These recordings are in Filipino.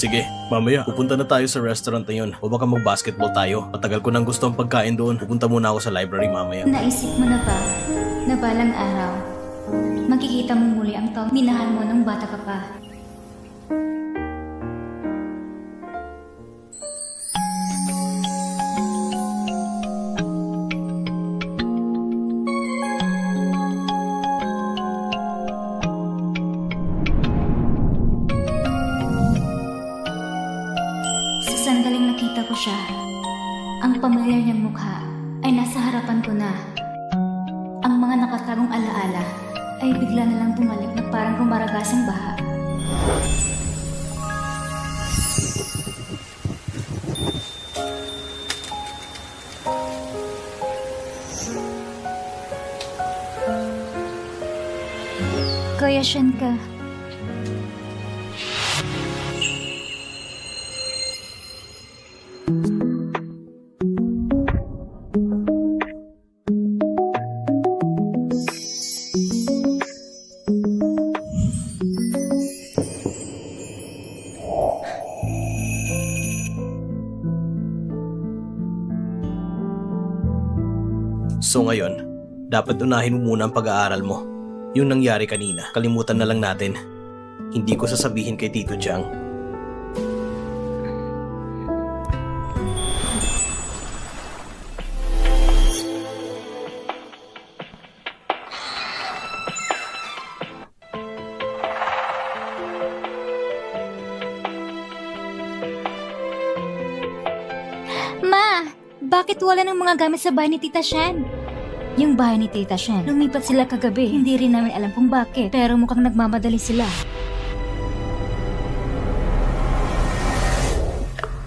Sige, mamaya pupunta na tayo sa restaurant na yun. O baka mag-basketball tayo. Matagal ko nang gusto ang pagkain doon. Pupunta muna ako sa library mamaya. Naisip mo na ba na balang araw, makikita mo muli ang taong minahal mo nung bata ka pa? Sa sandaling nakita ko siya, ang pamilyar niyang mukha ay nasa harapan ko na. Ang mga nakatagong alaala ay bigla na lang bumalik na parang rumaragasang baha. Kuya Shenka. So ngayon, dapat unahin mo muna ang pag-aaral mo. Yung nangyari kanina, kalimutan na lang natin. Hindi ko sasabihin kay Tito Jiang. Ma! Bakit wala ng mga gamit sa bahay ni Tita Shen? Yung bahay ni Tita Shen, lumipat sila kagabi. Hindi rin namin alam kung bakit, pero mukhang nagmamadali sila.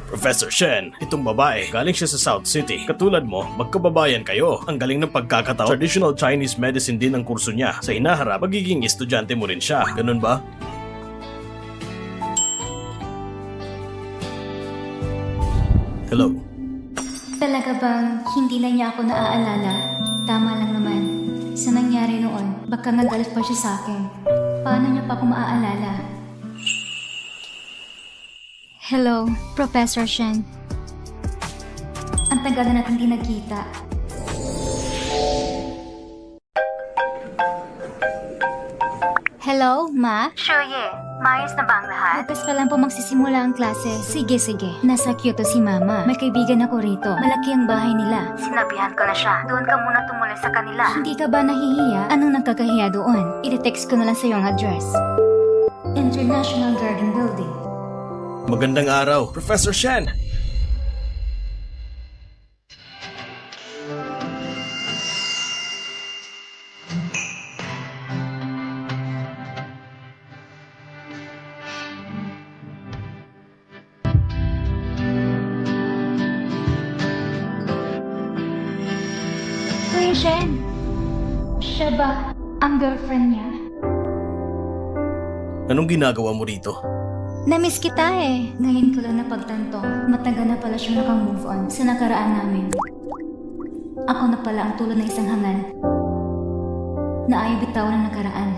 Professor Shen, itong babae, galing siya sa South City. Katulad mo, magkababayan kayo. Ang galing ng pagkakataon. Traditional Chinese medicine din ang kurso niya. Sa hinaharap, magiging estudyante mo rin siya. Ganun ba? Hello? Talaga bang hindi na niya ako naaalala? Tama lang naman. Sa nangyari noon, baka nagalit pa siya sa akin. Paano niya pa ako maaalala? Hello, Professor Shen. Ang tagal na natin di nagkita. Hello, Ma? Shoye, maayos na ba ang lahat? Bukas pa lang po magsisimula ang klase. Sige. Nasa Kyoto si Mama. May kaibigan ako rito. Malaki ang bahay nila. Sinabihan ko na siya. Doon ka muna tumuloy sa kanila. Hindi ka ba nahihiya? Anong nagkakahiya doon? I-text ko na lang sa iyong address. International Garden Building. Magandang araw, Professor Shen! Kuya Shen, siya ba ang girlfriend niya? Anong ginagawa mo rito? Namiss kita eh. Ngayon ko lang napagtanto. Matagal na pala siya naka-move on sa nakaraan namin. Ako na pala ang tulad ng isang hangal na ayaw bitawan ng nakaraan.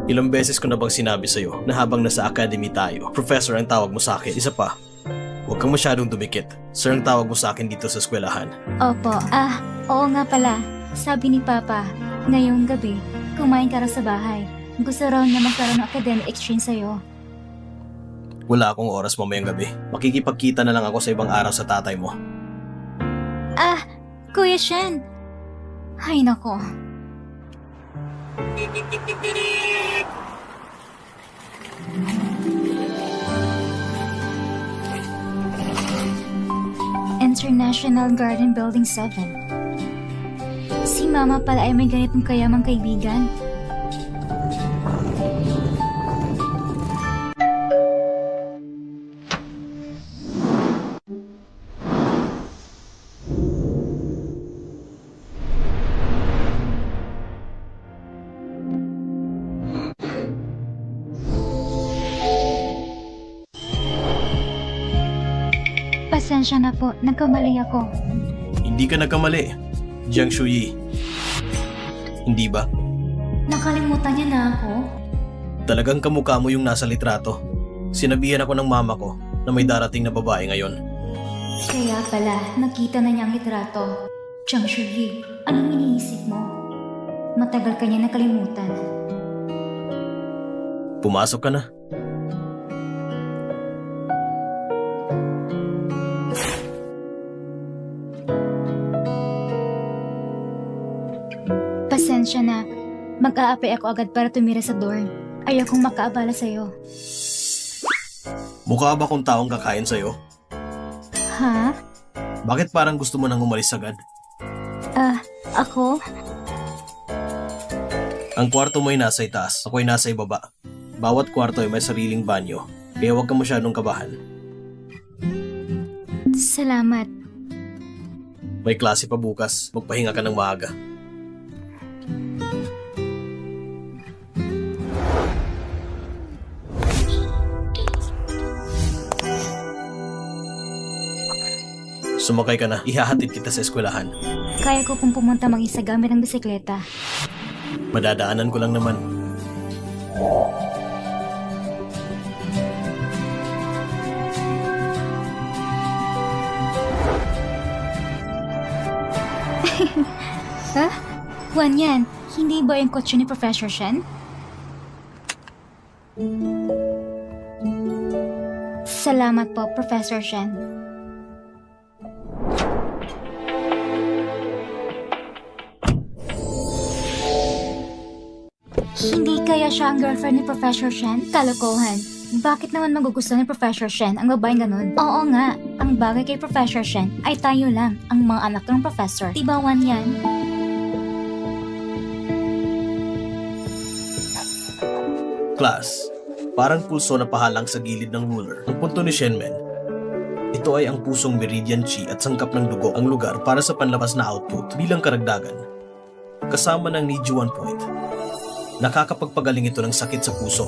Ilang beses ko na bang sinabi sa'yo na habang nasa academy tayo, professor ang tawag mo sa akin. Isa pa, huwag kang masyadong dumikit. Sir ang tawag mo sa akin dito sa eskwelahan. Opo. Oo nga pala. Sabi ni Papa, ngayong gabi, kumain ka raw sa bahay. Gusto raw niya magkaroon ng academic exchange sa'yo. Wala akong oras mamayang gabi. Makikipagkita na lang ako sa ibang araw sa tatay mo. Kuya Shen. Ay nako. International Garden Building 7. Si Mama pala ay may ganitong kayamang kaibigan. Pasensya na po, nagkamali ako. Hindi ka nagkamali, Jiang Shuyi. Hindi ba? Nakalimutan niya na ako. Talagang kamukha mo yung nasa litrato. Sinabihan ako ng mama ko na may darating na babae ngayon. Kaya pala, nakita na niya ang litrato. Chang Shuyi, anong iniisip mo? Matagal ka niya nakalimutan. Pumasok ka na. Pasensya na. Mag-a-apply ako agad para tumira sa dorm. Ayaw kong makaabala sa'yo. Mukha ba kung taong kakain sa'yo? Ha? Bakit parang gusto mo nang umalis agad? Ako? Ang kwarto mo ay nasa itaas, ako ay nasa ibaba. Bawat kwarto ay may sariling banyo, kaya huwag ka masyadong kabahan. Salamat. May klase pa bukas, magpahinga ka ng maaga. Sumakay ka na, ihahatid kita sa eskwelahan. Kaya ko pong pumunta mag-isa gamit ng bisikleta. Madadaanan ko lang naman. Ha? Juan yan, hindi ba yung kotse ni Professor Shen? Salamat po, Professor Shen. Hindi kaya siya ang girlfriend ni Professor Shen? Kalokohan. Bakit naman magugustuhan ni Professor Shen ang babaeng ganun? Oo nga, ang bagay kay Professor Shen ay tayo lang, ang mga anak ng professor. Diba, Juan yan? Class, parang pulso na pahalang sa gilid ng ruler. Ang punto ni Shenmen, ito ay ang pusong meridian chi at sangkap ng dugo ang lugar para sa panlabas na output bilang karagdagan. Kasama ng Niju 1 point. Nakakapagpagaling ito ng sakit sa puso.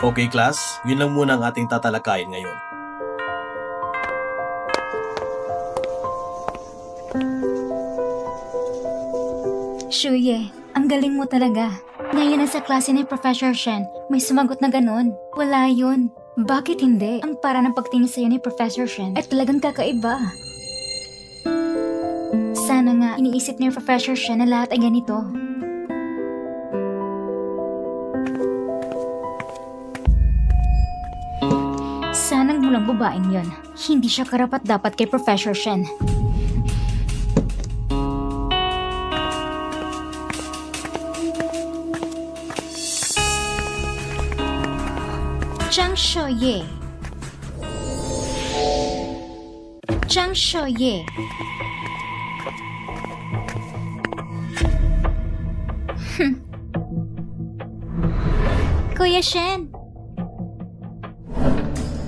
Okay class, yun lang muna ang ating tatalakayin ngayon. Shuye, ang galing mo talaga. Ngayon sa klase ni Professor Shen, may sumagot na ganun. Wala yun. Bakit hindi? Ang para ng pagtingin sa'yo ni Professor Shen ay talagang kakaiba. Sana nga iniisip ni Professor Shen na lahat ay ganito. Sanang mulang babaeng yon. Hindi siya karapat-dapat kay Professor Shen. Chang Shoye. Chang Shoye. Kuya Shen.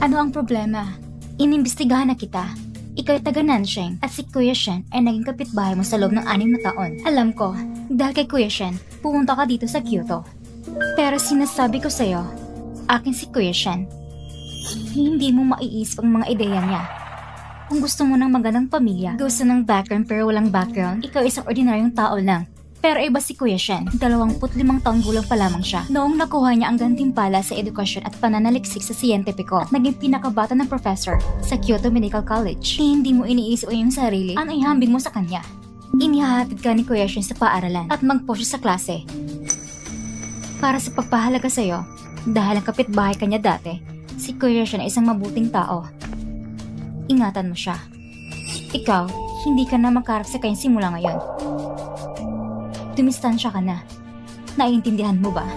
Ano ang problema? Inimbestigahan na kita. Ikaw ay taga Nansheng at si Kuya Shen ay naging kapitbahay mo sa loob ng 6 na taon. Alam ko, dahil kay Kuya Shen, pumunta ka dito sa Kyoto. Pero sinasabi ko sa'yo, akin si Kuya Shen. Hindi mo maiisip ang mga ideya niya. Kung gusto mo ng magandang pamilya, gusto ng background pero walang background, ikaw isang ordinaryong tao lang. Pero iba si Kuya Shen, 25 taong gulang pa lamang siya. Noong nakuha niya ang gantimpala sa edukasyon at pananaliksik sa siyentipiko at naging pinakabata ng professor sa Kyoto Medical College. Hindi mo iniisip ang iyong sarili, ang ihambing mo sa kanya. Inihahatid ka ni Kuya Shen sa paaralan at mag-post siya sa klase. Para sa pagpahalaga sa'yo, dahil ang kapitbahay kanya dati, si Kuya Shen ay isang mabuting tao. Ingatan mo siya. Ikaw, hindi ka na makarap sa kanya simula ngayon. Dumistansya ka na. Naiintindihan mo ba?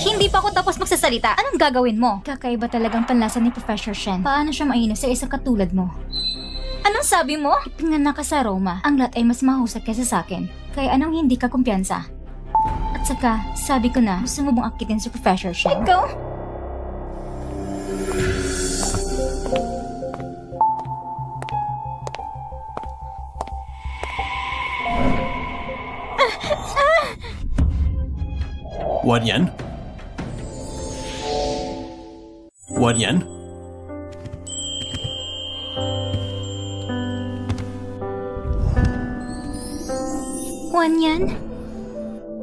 Hindi pa ako tapos magsasalita. Anong gagawin mo? Kakaiba talagang panlasa ni Professor Shen. Paano siya mainos sa isang katulad mo? Anong sabi mo? Ipinanganak ka sa Roma. Ang lahat ay mas mahusay kaysa sa akin. Kaya anong hindi ka kumpiyansa? At saka, sabi ko na, gusto mo bang akitin si Professor Shen? Ikaw? Wanyan? Wanyan? Wanyan?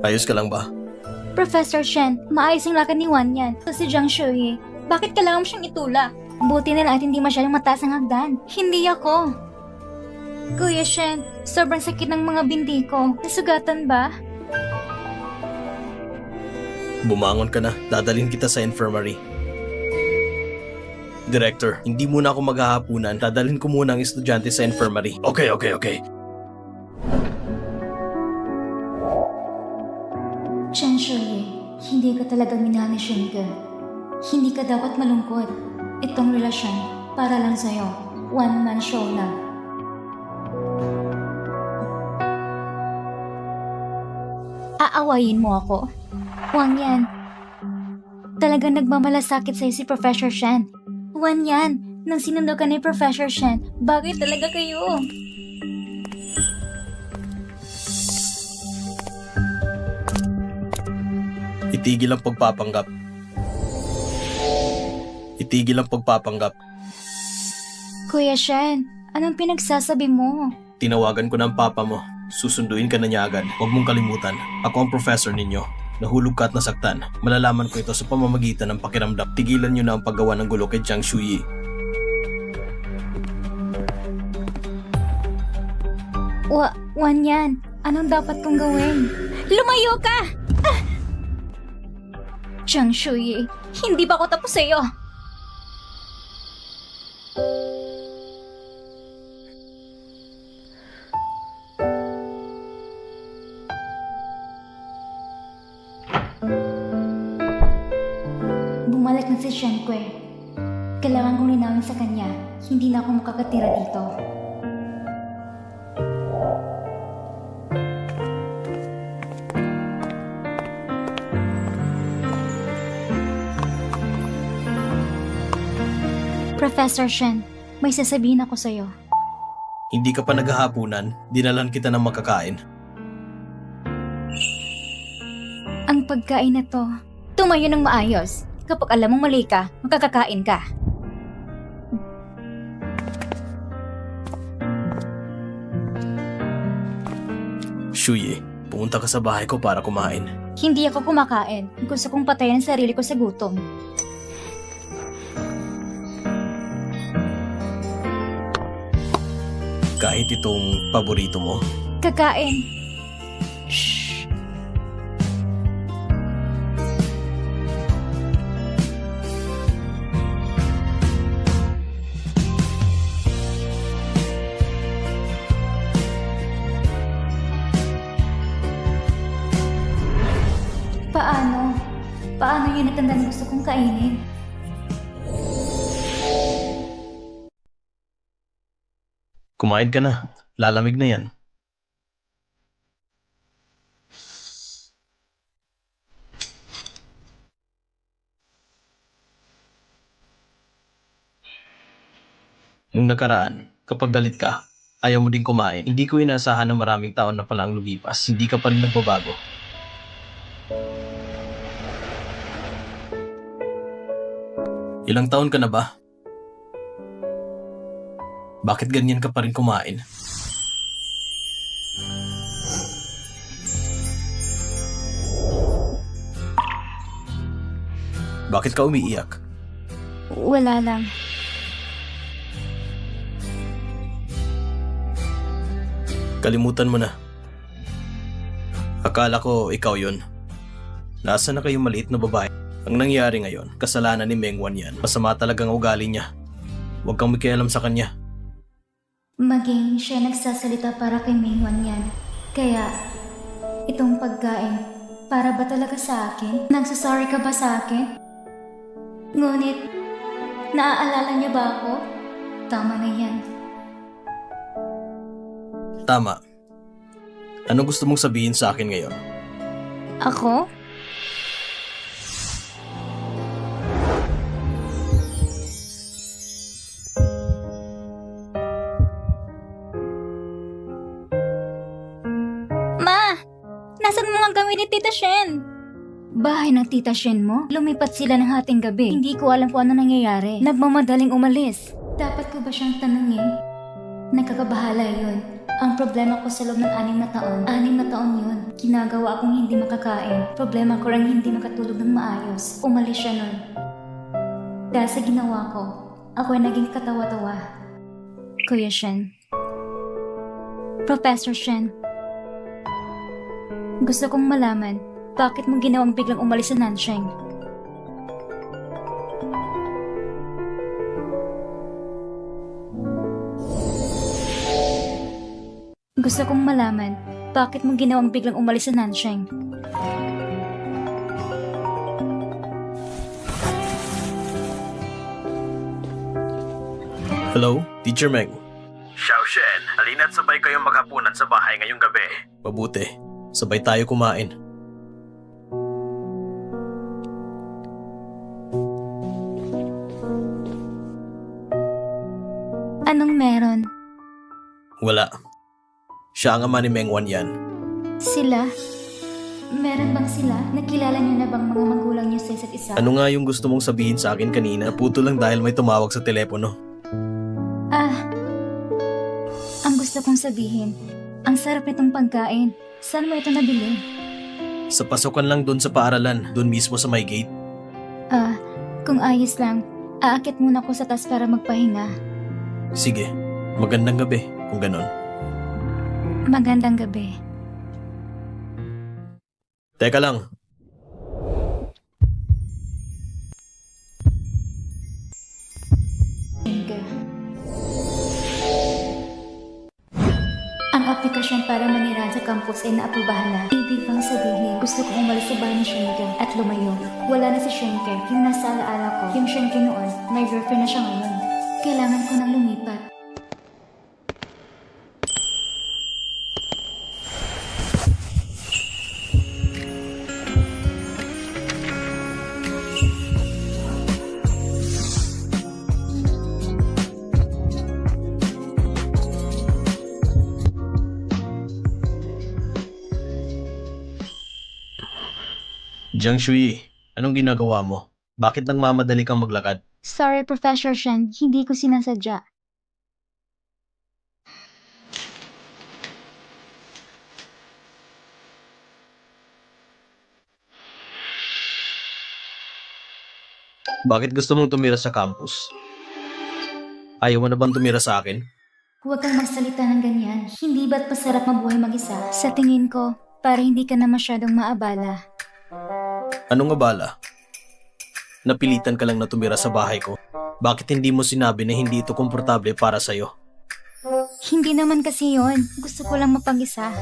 Ayos ka lang ba? Professor Shen, maayos ang lakad ni Wanyan. So si Jiang Shuyi, bakit kailangan mo siyang itulak? Buti na lang at hindi masyadong mataas ang hagdan. Hindi ako. Kuya Shen, sobrang sakit ng mga binti ko. Nasugatan ba? Bumangon ka na. Dadalhin kita sa infirmary. Director, hindi muna ako maghahapunan. Dadalhin ko muna ang estudyante sa infirmary. Okay. Chen Shuyi, hindi ka talaga minahal ni Shunke. Hindi ka dapat malungkot. Itong relasyon, para lang sa'yo. One-man show lang. Aawayin mo ako? Wanyan, talagang nagmamalasakit sa'yo si Professor Shen. Wanyan, nang sinundo ka ni Professor Shen, bagay talaga kayo. Itigil ang pagpapanggap. Itigil ang pagpapanggap. Kuya Shen, anong pinagsasabi mo? Tinawagan ko ng papa mo. Susunduin ka na niya agad. Huwag mong kalimutan. Ako ang professor ninyo. Nahulog ka at nasaktan. Malalaman ko ito sa pamamagitan ng pakiramdam. Tigilan niyo na ang paggawa ng gulo kay Jiang Shuyi. Wanyan, anong dapat kong gawin? Lumayo ka! Ah! Jiang Shuyi, hindi ba ako tapos sa'yo? Bumalik na si Shenkue. Kailangan kong linawin sa kanya. Hindi na ako makakatira dito. Professor Shen, may sasabihin ako sa'yo. Hindi ka pa naghahapunan. Dinalan kita ng makakain. Ang pagkain na to, tumayo ng maayos. Kapag alam mong mali ka, makakakain ka. Shuyi, pumunta ka sa bahay ko para kumain. Hindi ako kumakain. Gusto kong patayin ang sarili ko sa gutom. Kahit itong paborito mo. Kakain. Shh. Paano yun natandaan gusto kong kainin? Kumain ka na. Lalamig na yan. Nung nakaraan, kapag galit ka, ayaw mo din kumain. Hindi ko inaasahan na maraming taon na palang lumipas. Hindi ka pa rin nagbabago. Ilang taon ka na ba? Bakit ganyan ka pa rin kumain? Bakit ka umiiyak? Wala lang. Kalimutan mo na. Akala ko ikaw yun. Nasa na kayong maliit na babae? Ang nangyari ngayon, kasalanan ni Meng Wanyan. Masama talagang ugali niya. Huwag kang makialam sa kanya. Maging siya nagsasalita para kay Meng Wanyan. Kaya, itong pagkain, para ba talaga sa akin? Nagsasorry ka ba sa akin? Ngunit, naaalala niya ba ako? Tama na yan. Tama. Ano gusto mong sabihin sa akin ngayon? Ako? Ma! Nasaan mo ang gamit ni Tita Shen? Bahay ng Tita Shen mo? Lumipat sila ng hating gabi. Hindi ko alam kung ano nangyayari. Nagmamadaling umalis. Dapat ko ba siyang tanungin? Nakakabahala yun. Ang problema ko sa loob ng 6 na taon. 6 na taon yun. Ginagawa akong hindi makakain. Problema ko rin hindi makatulog ng maayos. Umalis siya nun. Dahil sa ginawa ko, ako ay naging katawa-tawa. Kuya Shen. Professor Shen. Gusto kong malaman, bakit mo ginawang biglang umalis sa Nansheng? Gusto kong malaman, bakit mo ginawang biglang umalis sa Nansheng? Hello, Teacher Meng. Xiaoshen, halina't sabay kayong maghapunan sa bahay ngayong gabi. Mabuti. Sabay tayo kumain. Anong meron? Wala. Siya ang ama ni Meng Wan yan. Sila? Meron bang sila? Nakilala niyo na bang mga magulang niyo sa isa't isa? Ano nga yung gusto mong sabihin sa akin kanina? Naputo lang dahil may tumawag sa telepono. Ang gusto kong sabihin, ang sarap nitong pagkain. Saan mo ito nabili? Sa pasukan lang doon sa paaralan, doon mismo sa may gate. Kung ayos lang, aakit muna ako sa taas para magpahinga. Sige, magandang gabi kung ganon. Magandang gabi. Teka lang. Ang aplikasyon para manira sa campus ay naaprubahan na. Ibig bang sabihin, gusto kong umalis sa bahay ni Shenke at lumayo. Wala na si Shenke. Yung nasa alaala ko, yung Shenke noon, may girlfriend na siya ngayon. Kailangan ko nang lumipat. Jiang Shui, anong ginagawa mo? Bakit nagmamadali kang maglakad? Sorry, Professor Shen. Hindi ko sinasadya. Bakit gusto mong tumira sa campus? Ayaw mo na bang tumira sa akin? Huwag kang magsalita ng ganyan. Hindi ba't masarap mabuhay mag-isa? Sa tingin ko, para hindi ka na masyadong maabala. Anong abala? Napilitan ka lang na tumira sa bahay ko. Bakit hindi mo sinabi na hindi ito komportable para sa'yo? Hindi naman kasi yon. Gusto ko lang mapag-isa.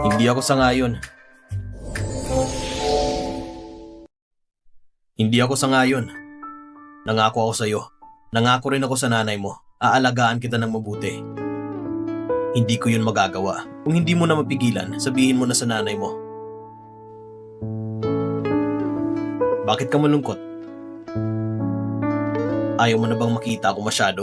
Hindi ako sangayon. Hindi ako sangayon. Nangako ako sa'yo. Nangako rin ako sa nanay mo. Aalagaan kita ng mabuti. Hindi ko yun magagawa. Kung hindi mo na mapigilan, sabihin mo na sa nanay mo. Bakit ka malungkot? Ayaw mo na bang makita ako masyado?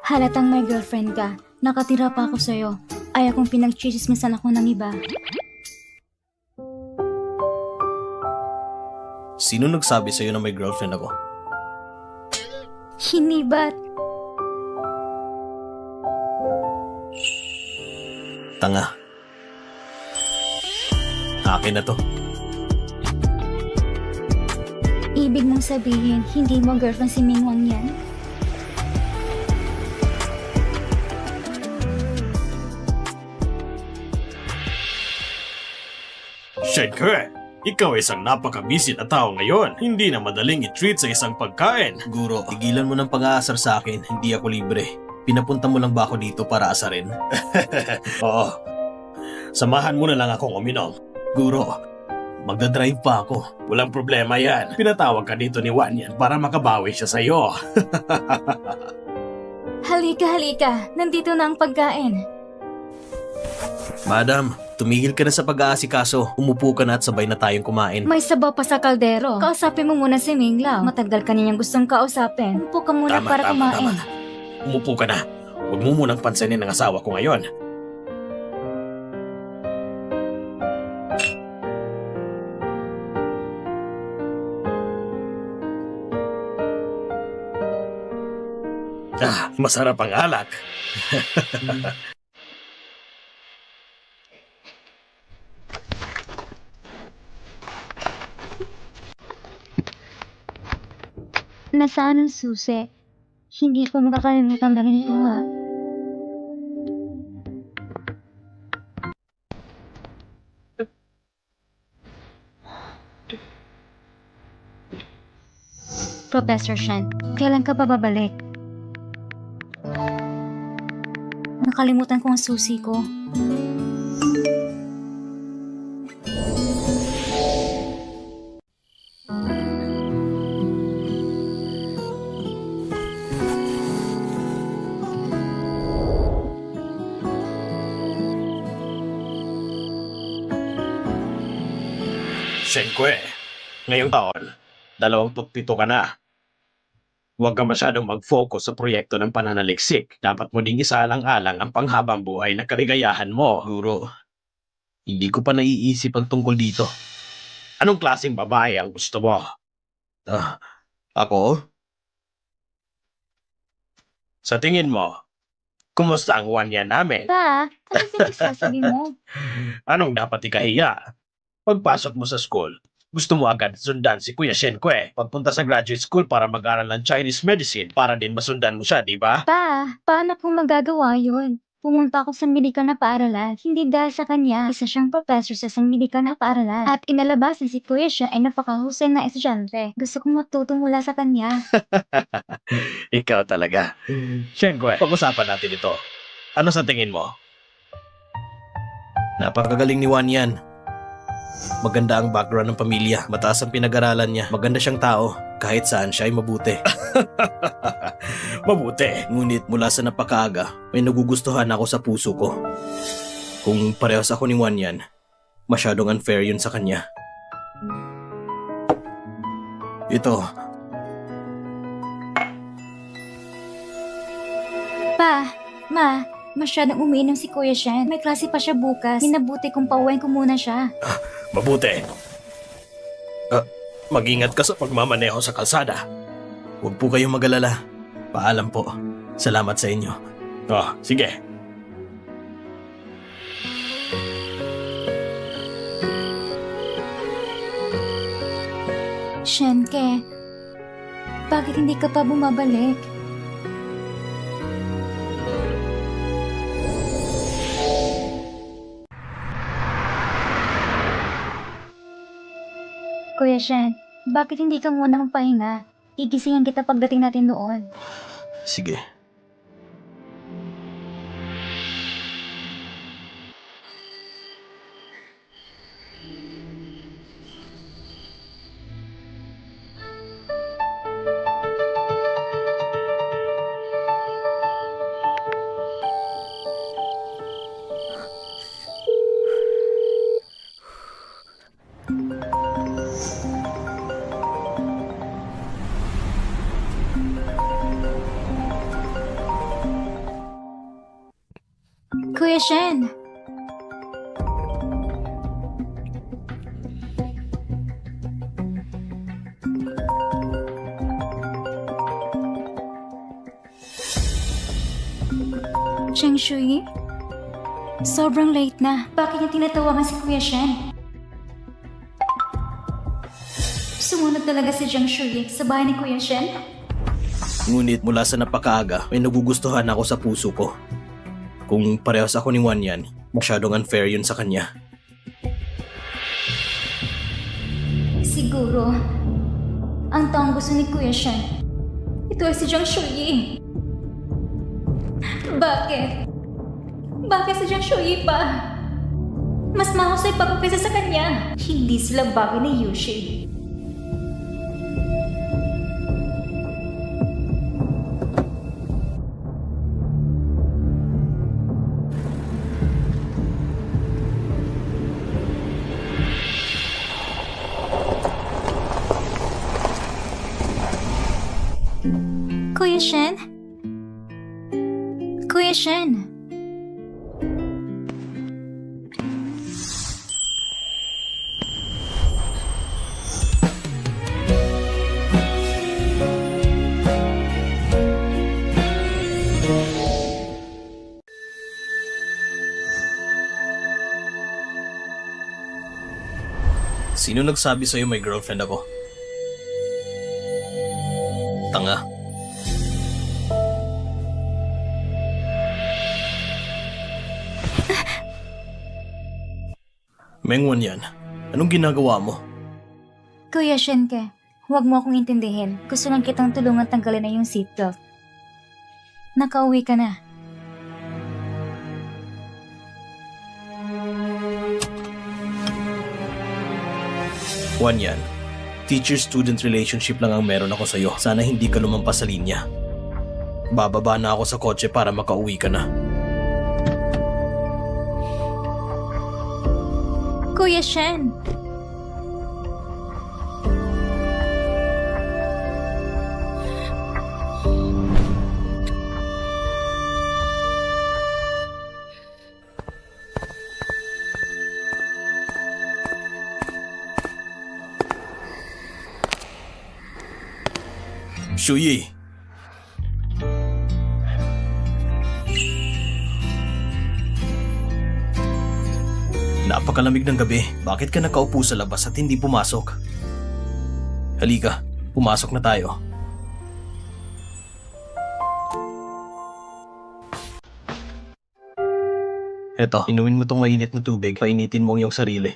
Halatang may girlfriend ka. Nakatira pa ako sa'yo. Ayaw kong pinagchismisan ako ng iba. Sino nagsabi sa'yo na may girlfriend ako? Hindi ba't? Tanga. Akin na to. Ibig mong sabihin, hindi mo girlfriend si Mingwang yan? Shenke, ikaw ay isang napaka-busy na tao ngayon. Hindi na madaling i-treat sa isang pagkain. Guro, tigilan mo ng pang-aasar sa akin. Hindi ako libre. Pinapunta mo lang ba ako dito para asarin? Oo. Samahan mo na lang akong uminom. Guro, magdadrive pa ako. Walang problema yan. Pinatawag ka dito ni Wan Yan para makabawi siya sa'yo. Halika. Nandito na ang pagkain. Madam, tumigil ka na sa pag-aasikaso. Umupo ka na at sabay na tayong kumain. May sabaw pa sa kaldero. Kausapin mo muna si Minglaw. Matagal ka niyang gustong kausapin. Upo ka muna para kumain. Umupo ka na. Huwag mo munang pansinin ang asawa ko ngayon. Masarap ang alak. Nasaan ang susi? Hindi ko makakalimutan na rin ito. Professor Shen, kailan ka pa babalik? Nakalimutan ko ang susi ko. Shenkue, ngayong taon, 27 ka na. Huwag ka masyadong mag-focus sa proyekto ng pananaliksik. Dapat mo ding isaalang-alang ang panghabang buhay na kaligayahan mo. Guro, hindi ko pa naiisip ang tungkol dito. Anong klaseng babae ang gusto mo? Ako? Sa tingin mo, kumusta ang Wan Yan namin? Pa, ano sinasabi mo? Anong dapat ikahiya? Pagpasok mo sa school, gusto mo agad sundan si Kuya Shenkue. Pagpunta sa graduate school para mag-aral ng Chinese medicine para din masundan mo siya, di ba? Pa, paano kung magagawa yun? Pumunta ako sa medikal na paaralan. Hindi dahil sa kanya, isa siyang professor sa isang medikal na paaralan. At inalabasan si Kuya siya ay napakahusay na estudyante. Gusto kong matuto mula sa kanya. Ikaw talaga. Shenkue, pag-usapan natin ito. Ano sa tingin mo? Napakagaling ni Wan Yan. Maganda ang background ng pamilya. Mataas ang pinag-aralan niya. Maganda siyang tao. Kahit saan siya ay mabuti. Mabuti. Ngunit mula sa napakaaga, may nagugustuhan ako sa puso ko. Kung parehas ako ni Wan Yan, masyadong unfair yun sa kanya. Ito. Pa, ma, masyadong umiinom si Kuya Shen. May klase pa siya bukas. Minabuti kung pauwiin ko muna siya. Mabuti. Mag-ingat ka sa pagmamaneho sa kalsada. Huwag po kayong mag-alala. Paalam po. Salamat sa inyo. Sige. Shenke, bakit hindi ka pa bumabalik? Kuya Shen, bakit hindi ka muna magpahinga? Gigisingan kita pagdating natin doon. Sige. Kuya Shen! Cheng Shui? Sobrang late na. Bakit niya tinatawagan si Kuya Shen? Sumunod talaga si Zhang Shui sa bahay ni Kuya Shen? Ngunit mula sa napakaaga, may nagugustuhan ako sa puso ko. Kung parehas ako ni Wan Yan, masyadong unfair yun sa kanya. Siguro, ang taong gusto ni Kuya Shen, ito ay si Zhang Shui. Bakit? Bakit si Zhang Shui pa? Mas mahusay pa ko kaysa sa kanya. Hindi sila bagay ni Yushi. Kuya Shen? Kuya Shen? Sino nagsabi sa'yo may girlfriend ako? Tanga. Mengwan yan. Anong ginagawa mo? Kuya Shenke, huwag mo akong intindihin. Gusto lang kitang tulungan tanggalin na yung seatbelt. Nakauwi ka na. Juan yan. Teacher-student relationship lang ang meron ako sa'yo. Sana hindi ka lumampas sa linya. Bababa na ako sa kotse para makauwi ka na. Kuya Shen! Shuyi! Napakalamig ng gabi. Bakit ka nakaupo sa labas at hindi pumasok? Halika, pumasok na tayo. Eto, inumin mo tong mainit na tubig. Painitin mo ang iyong sarili.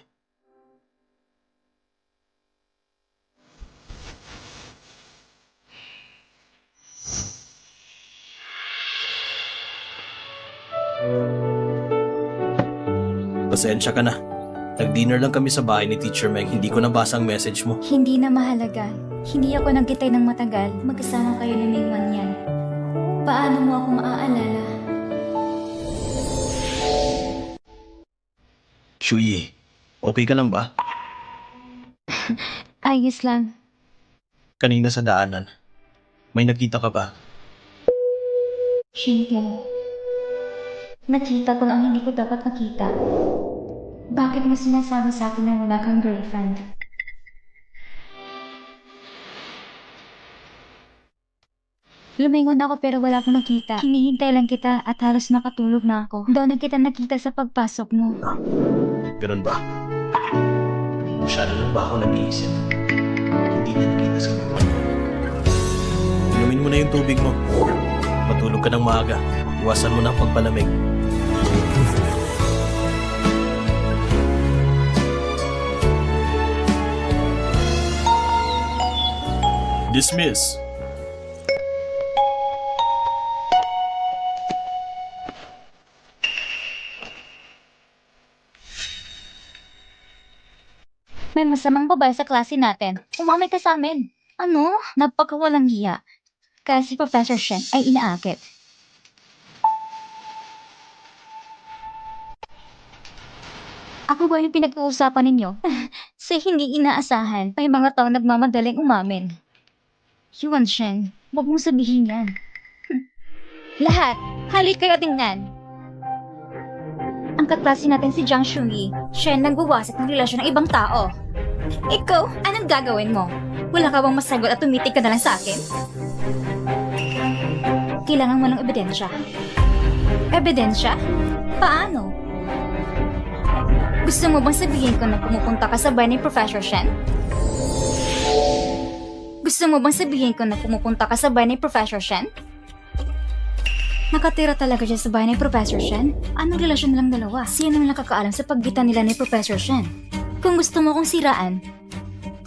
Pasensya ka na. Nag-dinner lang kami sa bahay ni Teacher Meng. Hindi ko nabasa ang message mo. Hindi na mahalaga. Hindi ako nagkitay ng matagal. Magkasama kayo ni Mingwan yan. Paano mo ako maaalala? Shuyi, okay ka lang ba? Ayos lang. Kanina sa daanan, may nakita ka ba? Shinken. Nakita ko lang hindi ko dapat nakita. Bakit mo sinasabi sa akin na wala kang girlfriend? Lumingon ako pero wala akong nakita. Hinihintay lang kita at halos nakatulog na ako. Doon na kita nakita sa pagpasok mo. Ganun ba? Masyado lang ba ako nag-iisip? Hindi na nakita sa mga. Inumin mo na yung tubig mo. Matulog ka ng maaga. Iwasan mo na ang pagpalamig. Dismiss. May masamang babae sa klase natin. Umamay ka sa amin. Ano? Napakawalang hiya. Kasi Professor Shen ay inaakit. Ako ba yung pinag-uusapan ninyo? Sa hindi inaasahan, may mga tao nagmamadaling umamin. Yuan Shen, huwag mong sabihin yan. Lahat, halik kayo tingnan. Ang kaklase natin si Jiang Shuyi, Shen nagwawasak ng relasyon ng ibang tao. Ikaw, anong gagawin mo? Wala ka bang masagot at tumitig ka na lang sa akin? Kailangan mo ng ebidensya. Ebidensya? Paano? Gusto mo bang sabihin ko na pumupunta ka sa bahay ni Professor Shen? Gusto mo bang sabihin ko na pumupunta ka sa bahay ni Professor Shen? Nakatira talaga siya sa bahay ni Professor Shen? Anong relasyon nilang dalawa? Sino ang nakakaalam sa paggitan nila ni Professor Shen? Kung gusto mo kong siraan,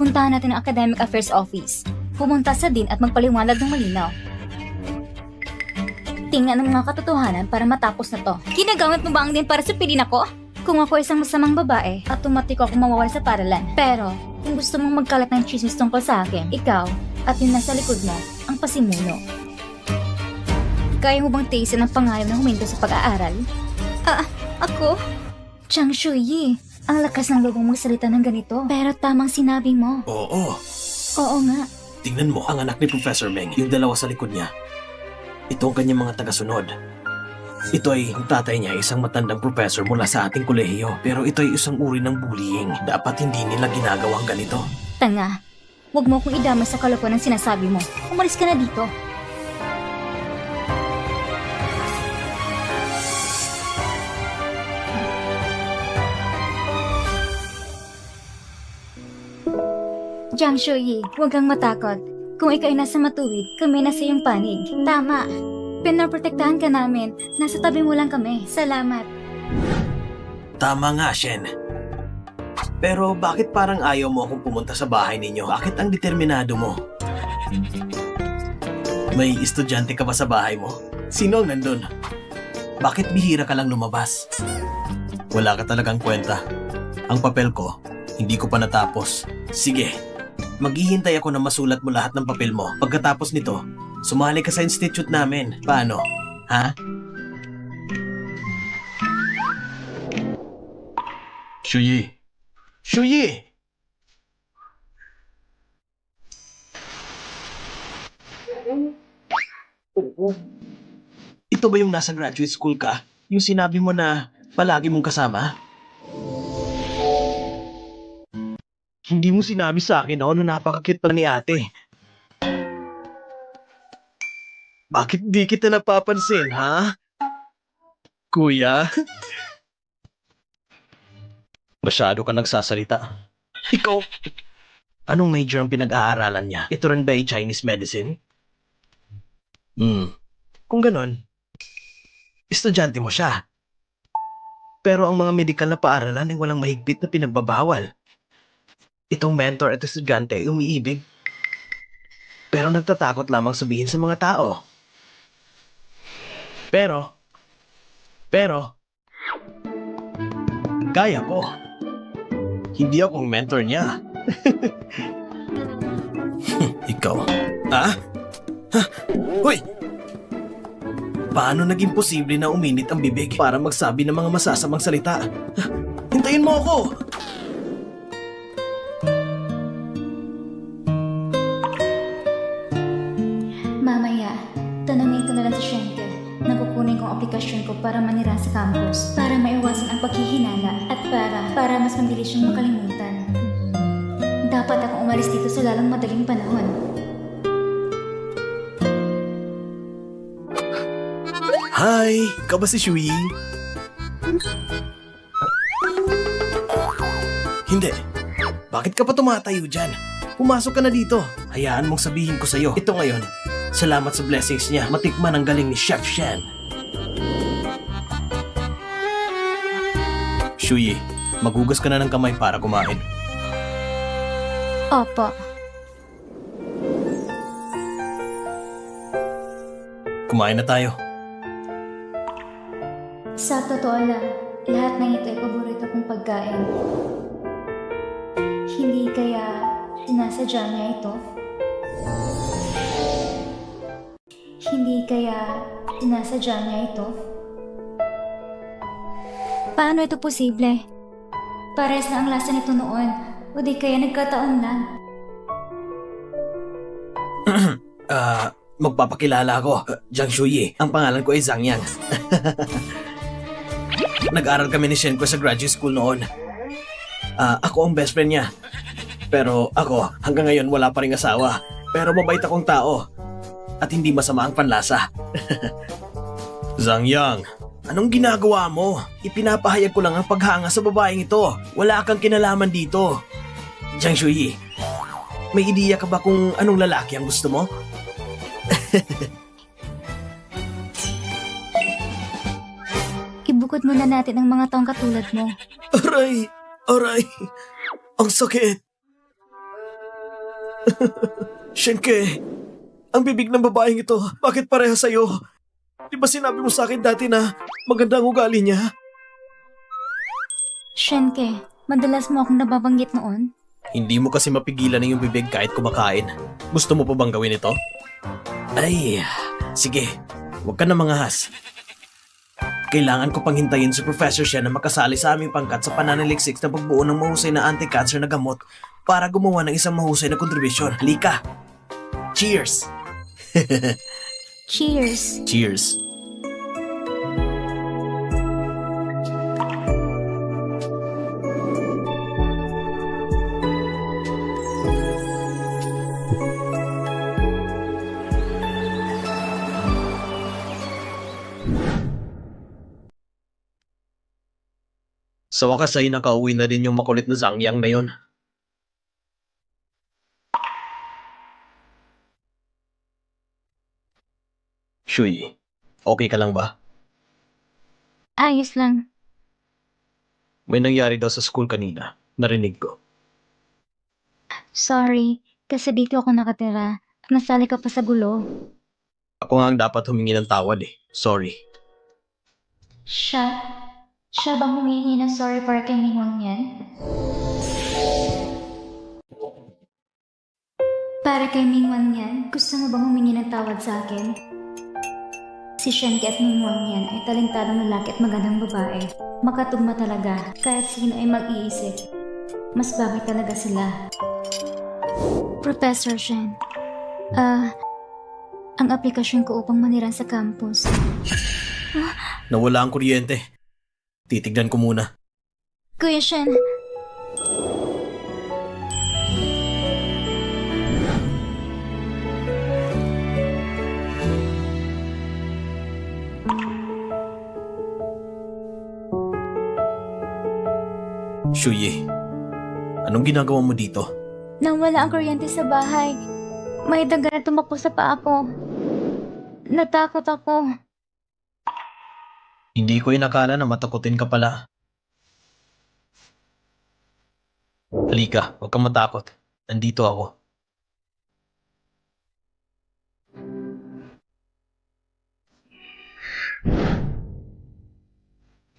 puntahan natin ang Academic Affairs Office. Pumunta sa Dean at magpaliwanag ng malinaw. Tingnan ang mga katotohanan para matapos na to. Ginagamit mo ba ang Dean para supilin ako? Kung ako isang masamang babae, automatik ako mawawala sa paralan. Pero, kung gusto mong magkalat ng chismis tungkol sa akin, ikaw at yung nasa likod mo ang pasimuno. Kaya mo bang tiisin ang pangarap na huminto sa pag-aaral? Ako? Chang Shuyi, ang lakas ng loob mong magsalita ng ganito. Pero tamang sinabi mo. Oo. Oo nga. Tingnan mo, ang anak ni Professor Meng, yung dalawa sa likod niya. Ito ang kanyang mga tagasunod. Ito ay ang tatay niya, isang matandang professor mula sa ating kolehiyo. Pero ito ay isang uri ng bullying. Dapat hindi nila ginagawang ganito. Tanga. Huwag mo akong idamay sa kalokohan ng sinasabi mo. Umalis ka na dito. Jiang Shuyi, huwag kang matakot. Kung ikaw ay nasa matuwid, kami nasa iyong panig. Tama. Pinaprotektahan ka namin. Nasa tabi mo lang kami. Salamat. Tama nga, Shen. Pero bakit parang ayaw mo akong pumunta sa bahay ninyo? Bakit ang determinado mo? May estudyante ka ba sa bahay mo? Sino ang nandun? Bakit bihira ka lang lumabas? Wala ka talagang kwenta. Ang papel ko, hindi ko pa natapos. Sige, maghihintay ako na masulat mo lahat ng papel mo. Pagkatapos nito, sumali ka sa institute namin. Paano? Ha? Shuyi! Shuyi! Ito ba yung nasa graduate school ka? Yung sinabi mo na palagi mong kasama? Hindi mo sinabi sa akin na napaka-cute pala ni ate. Bakit di kita napapansin, ha? Kuya? Masyado ka nagsasalita. Ikaw, anong major ang pinag-aaralan niya? Ito rin ba ay Chinese medicine? Kung ganon, estudyante mo siya. Pero ang mga medikal na paaralan ay walang mahigpit na pinagbabawal. Itong mentor at estudyante ay umiibig. Pero nagtatakot lamang sabihin sa mga tao. Pero, kaya ko. Hindi akong mentor niya. Ikaw. Ha? Hoy! Paano naging posible na uminit ang bibig para magsabi ng mga masasamang salita? Hintayin mo ako! Mamaya, tanungin ko na lang si Shenke na kukunin kong aplikasyon ko para manira sa campus, para maiwasan ang paghihinala at para mas mabilis yung makalimutan. Dapat akong umalis dito sa lalong madaling panahon. Hi! Ikaw ba si Shui? Hindi. Bakit ka pa tumatayo dyan? Pumasok ka na dito. Hayaan mong sabihin ko sa'yo. Ito ngayon. Salamat sa blessings niya. Matikman ang galing ni Chef Shen. Shui, maghugas ka na ng kamay para kumain. Opo. Kumain na tayo. Sa totoo lang, lahat ng ito ay paborito kong pagkain. Hindi kaya sinasadya niya ito? Hindi kaya sinasadya niya ito? Paano ito posible? Pares na ang lasa nito noon, o di kaya nagkataon lang. Magpapakilala ako. Jiang Shuyi. Ang pangalan ko ay Zhang Yang. Nag-aral kami ni Shen ko sa graduate school noon. Ako ang best friend niya. Pero ako, hanggang ngayon wala pa ring asawa. Pero mabait akong tao. At hindi masama ang panlasa. Zhang Yang, anong ginagawa mo? Ipinapahayag ko lang ang paghanga sa babaeng ito. Wala kang kinalaman dito. Jiang Shuyi, may ideya ka ba kung anong lalaki ang gusto mo? Ibukod muna natin ang mga taong katulad mo. Aray! Aray! Ang sakit! Shenke, ang bibig ng babaeng ito, bakit pareha sa'yo? Di ba sinabi mo sa akin dati na maganda ang ugali niya? Shenke, madalas mo akong nababanggit noon? Hindi mo kasi mapigilan ang iyong bibig kahit kumakain. Gusto mo pa bang gawin ito? Ay, sige. Huwag ka na mangahas. Kailangan ko pang hintayin si Professor Shen na makasali sa aming pangkat sa pananaliksik na pagbuo ng mahusay na anti-cancer na gamot para gumawa ng isang mahusay na kontribusyon. Halika! Cheers! Cheers! Cheers! Sa wakas ay nakauwi na din yung makulit na Zangyang na yon. Shui, okay ka lang ba? Ayos lang. May nangyari daw sa school kanina. Narinig ko. Sorry, kasi dito ako nakatira. Nasali ka pa sa gulo. Ako nga ang dapat humingi ng tawad eh. Sorry. Siya bang humihingi ng sorry para kay Minwang yan? Para kay Minwang yan, gusto mo bang humingi ng tawad sa akin? Si Shenke at Minwang yan ay talentadong lalaki at magandang babae. Makatugma talaga, kahit sino ay mag-iisip. Mas bagay talaga sila. Professor Shen, ang aplikasyon ko upang maniran sa campus. Nawala ang kuryente. Titignan ko muna. Kuya Shen, Shuyi, anong ginagawa mo dito? nang wala ang kuryente sa bahay, may daga na tumakbo sa paa ko. Natakot ako. Hindi ko inakala na matakutin ka pala. Halika, huwag kang matakot. Nandito ako.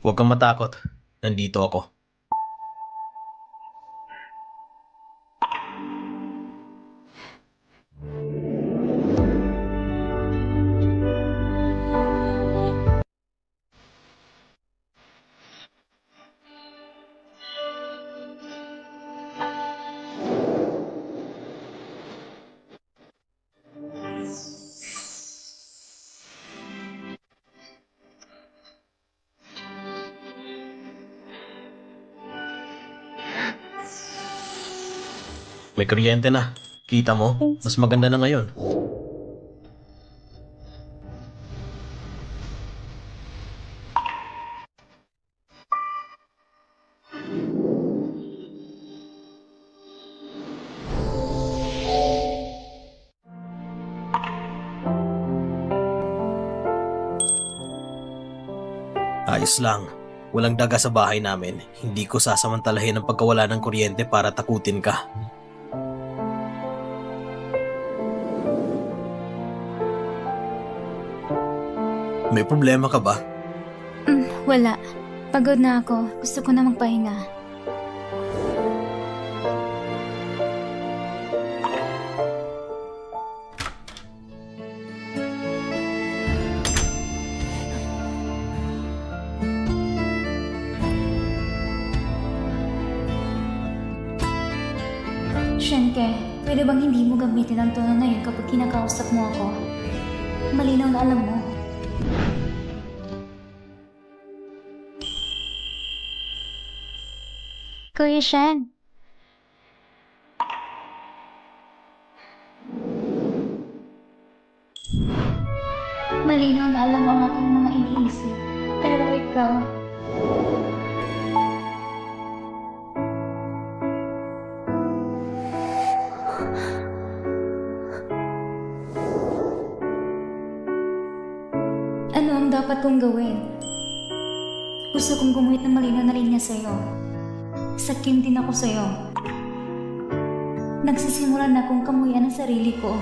Huwag kang matakot. Nandito ako. May kuryente na. Kita mo? Mas maganda na ngayon. Ayos lang. Walang daga sa bahay namin. Hindi ko sasamantalahin ang pagkawala ng kuryente para takutin ka. May problema ka ba? Wala. Pagod na ako. Gusto ko na magpahinga. Shenke, pwede bang hindi mo gamitin ang tono na yun kapag kinakausap mo ako? Malinaw na alam mo. Kuya Shen. Malinaw na alam ang aking mga iniisip. Pero ikaw, ano ang dapat kong gawin? Gusto kong gumuhit ng malinaw na linya sa'yo. Sakim din ako sa'yo. Nagsisimula na akong kamuyan ang sarili ko.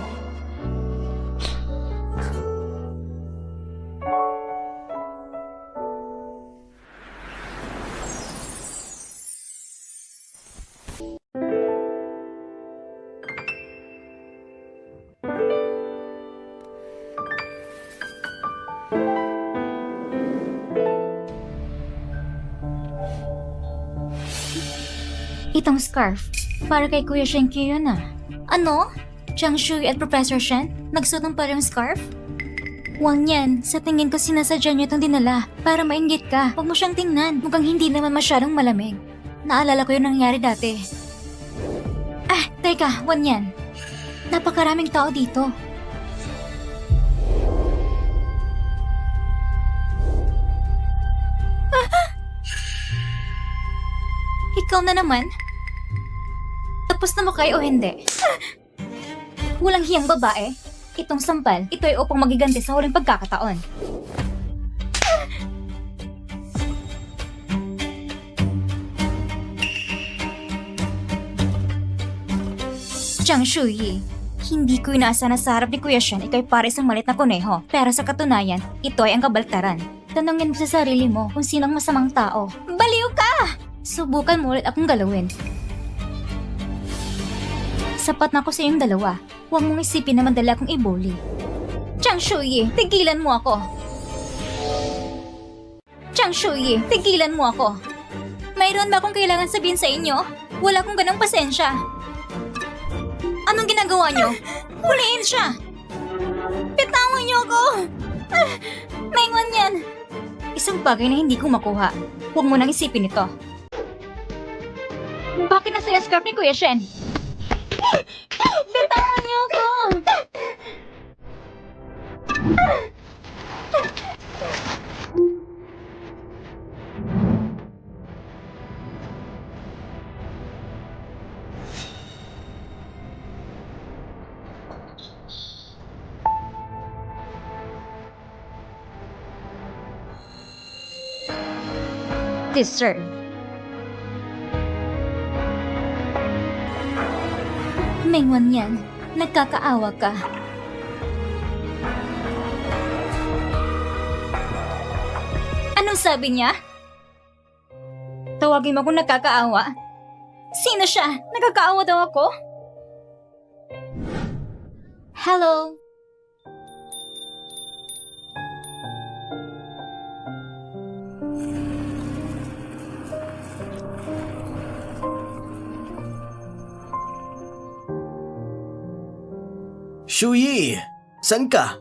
Itong scarf, para kay Kuya Shenkyu yun ah. Ano? Chang Shui at Professor Shen, nagsuot ng parehong scarf? Wang Yan, sa tingin ko sinasadya niyo itong dinala para mainggit ka. Huwag mo siyang tingnan, mukhang hindi naman masyadong malamig. Naalala ko yung nangyari dati. Ah, teka, Wang Yan. Napakaraming tao dito. Ikaw na naman? Tapos na mo kayo o hindi? Walang hiyang babae. Itong sampal, ito ay upang magiganti sa huling pagkakataon. Chang Shuyi, hindi ko inaasa na sa harap ni Kuya Shen ikaw'y para isang malit na kuneho. Pero sa katunayan, ito ay ang kabaltaran. Tanungin mo sa sarili mo kung sinong masamang tao. Baliw ka! Subukan mo ulit akong galawin. Sapat na ako sa iyong dalawa. Huwag mong isipin na madali akong ibuli. Chang Shuyi, tigilan mo ako. Chang Shuyi, tigilan mo ako. Mayroon ba akong kailangan sabihin sa inyo? Wala akong ganong pasensya. Anong ginagawa niyo? Huliin siya! Bitawan niyo ako! Maingon yan! Isang bagay na hindi ko makuha. Huwag mo nang isipin ito. Bakit nasa yung scarf ni Kuya Shen? Bitawan niyo ako! Deserve. Mengwan yan, nagkakaawa ka. Anong sabi niya? Tawagin mo kung nagkakaawa. Sino siya? Nagkakaawa daw ako? Hello? Shuyi! San ka?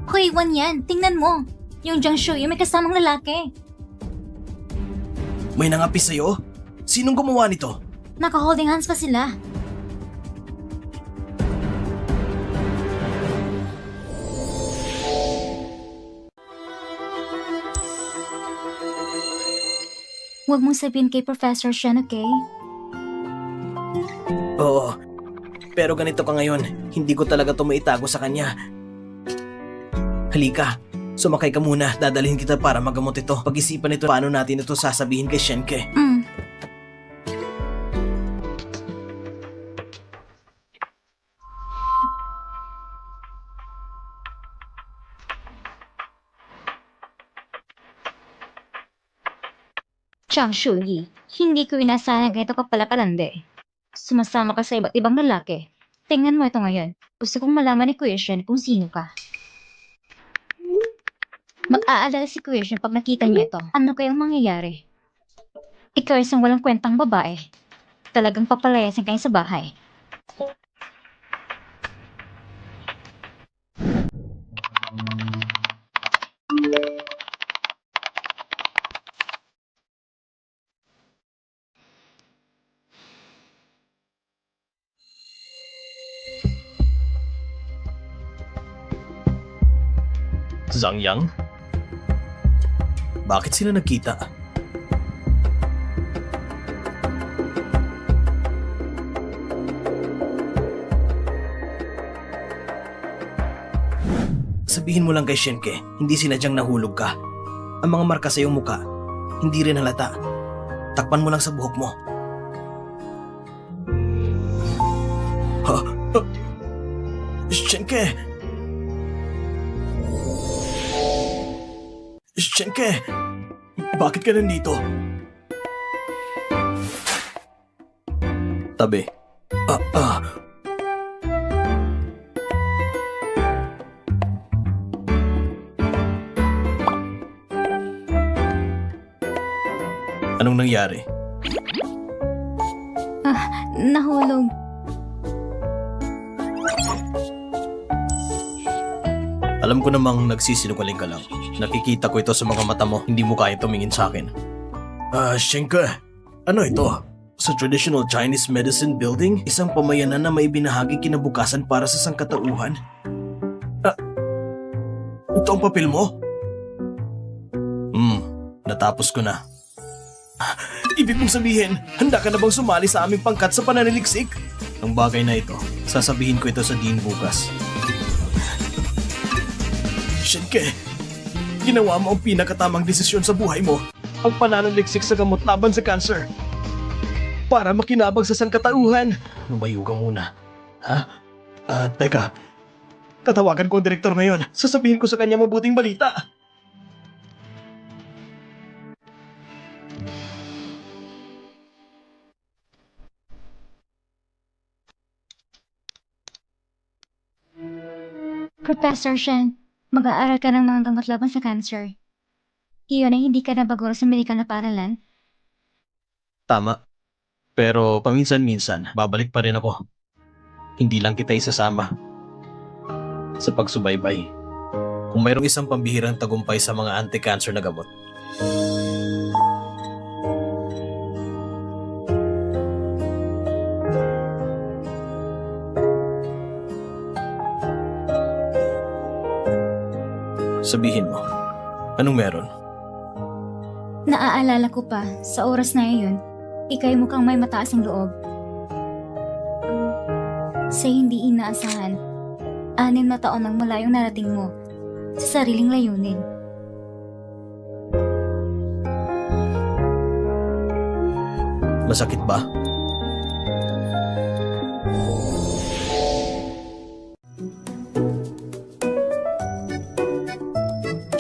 Hoy, Wan Yan, tingnan mo. Yung Jiang Shuyi may kasamang lalaki. May nangapi sa'yo? Sinong gumawa nito? Naka-holding hands pa sila. Huwag mong sabihin kay Professor Shen, okay? Oo. Pero ganito ka ngayon, hindi ko talaga to maitago sa kanya. Halika, sumakay ka muna. Dadalhin kita para magamot ito. Pag-isipan ito paano natin ito sasabihin kay Shenke. Chang Shuyi, hindi ko inasahan ganito ka pala kalande. Sumasama ka sa iba't ibang lalaki. Tingnan mo ito ngayon. Gusto kong malaman ni Kuya Shen kung sino ka. Mag-aalala si Kuya Shen pag nakita niya ito. Ano kayang mangyayari? Ikaw ay isang walang kwentang babae. Talagang papalayasin kayo sa bahay. Zhang Yang? Bakit sila nagkita? Sabihin mo lang kay Shenke, hindi sinadyang nahulog ka. Ang mga marka sa iyong muka, hindi rin halata. Takpan mo lang sa buhok mo. Ha? Shenke! Shenke! Bakit ka nandito? Tabi. Anong nangyari? Nahulog. Alam ko namang nagsisinungaling ka lang. Nakikita ko ito sa mga mata mo. Hindi mo kaya tumingin sa akin. Shenke, ano ito? Sa traditional Chinese medicine building, isang pamayanan na may binahagi kinabukasan para sa sangkatauhan. Ito ang papel mo? Natapos ko na. Ibig mong sabihin, handa ka na bang sumali sa aming pangkat sa pananaliksik? Ang bagay na ito, sasabihin ko ito sa Dean bukas. Shenke, ginawa mo ang pinakatamang desisyon sa buhay mo. Ang pananaliksik sa gamot laban sa cancer. Para makinabang sa sangkatauhan. Lumayo ka muna. Ha? Teka. Tatawagan ko ang direktor ngayon. Sasabihin ko sa kanya mabuting balita. Professor Shen, mag-aaral ka ng mga gamot laban sa cancer. Iyon ay hindi ka nabaguro sa medikal na paaralan. Tama. Pero paminsan-minsan, babalik pa rin ako. Hindi lang kita isasama sa pagsubaybay. Kung mayroong isang pambihirang tagumpay sa mga anti-cancer na gamot. Sabihin mo, anong meron? Naaalala ko pa, sa oras na iyon, ika'y mukhang may mataas ang loob. Sa hindi inaasahan, 6 na taon ang malayong narating mo sa sariling layunin. Masakit ba?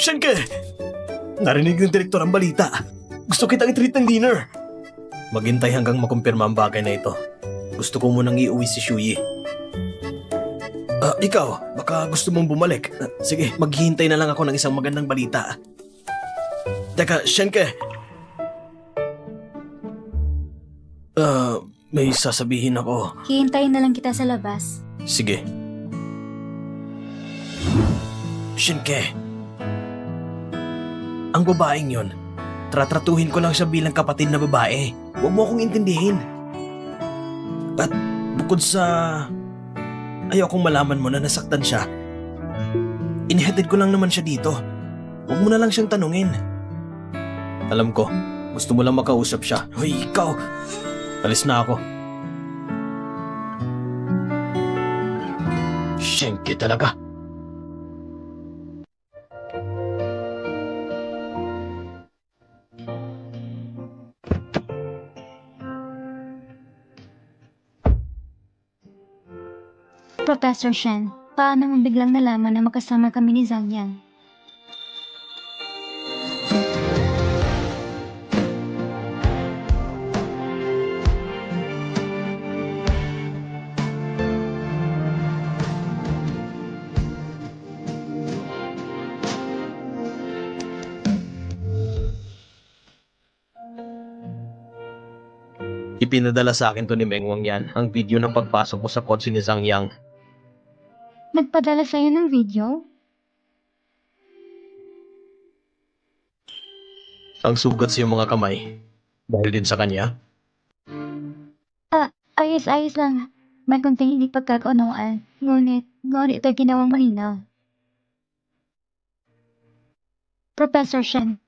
Shenke! Narinig ng direktor ang balita. Gusto kitang i-treat ng dinner. Maghintay hanggang makumpirma ang bagay na ito. Gusto ko munang iuwi si Shuyi. Ikaw, baka gusto mong bumalik. Sige, maghihintay na lang ako ng isang magandang balita. Teka, Shenke! May sasabihin ako. Hihintayin na lang kita sa labas. Sige. Shenke. Ang babaeng yon, tratratuhin ko lang siya bilang kapatid na babae. Huwag mo akong intindihin. At bukod sa ayaw kong malaman mo na nasaktan siya, inihatid ko lang naman siya dito. Huwag mo na lang siyang tanungin. Alam ko, gusto mo lang makausap siya. Hoy, ikaw! Alis na ako. Shenke talaga. Professor Shen, paano mo biglang nalaman na magkasama kami ni Zhang Yang? Ipinadala sa akin to ni Meng Wang yan, ang video ng pagpasok mo sa kotse ni Zhang Yang. Nagpadala sa'yo ng video? Ang sugat sa iyong mga kamay. Dahil din sa kanya. Ayos lang. May konting hindi pagkakaunawaan. Ngunit ito ginawang malinaw. Professor Shen,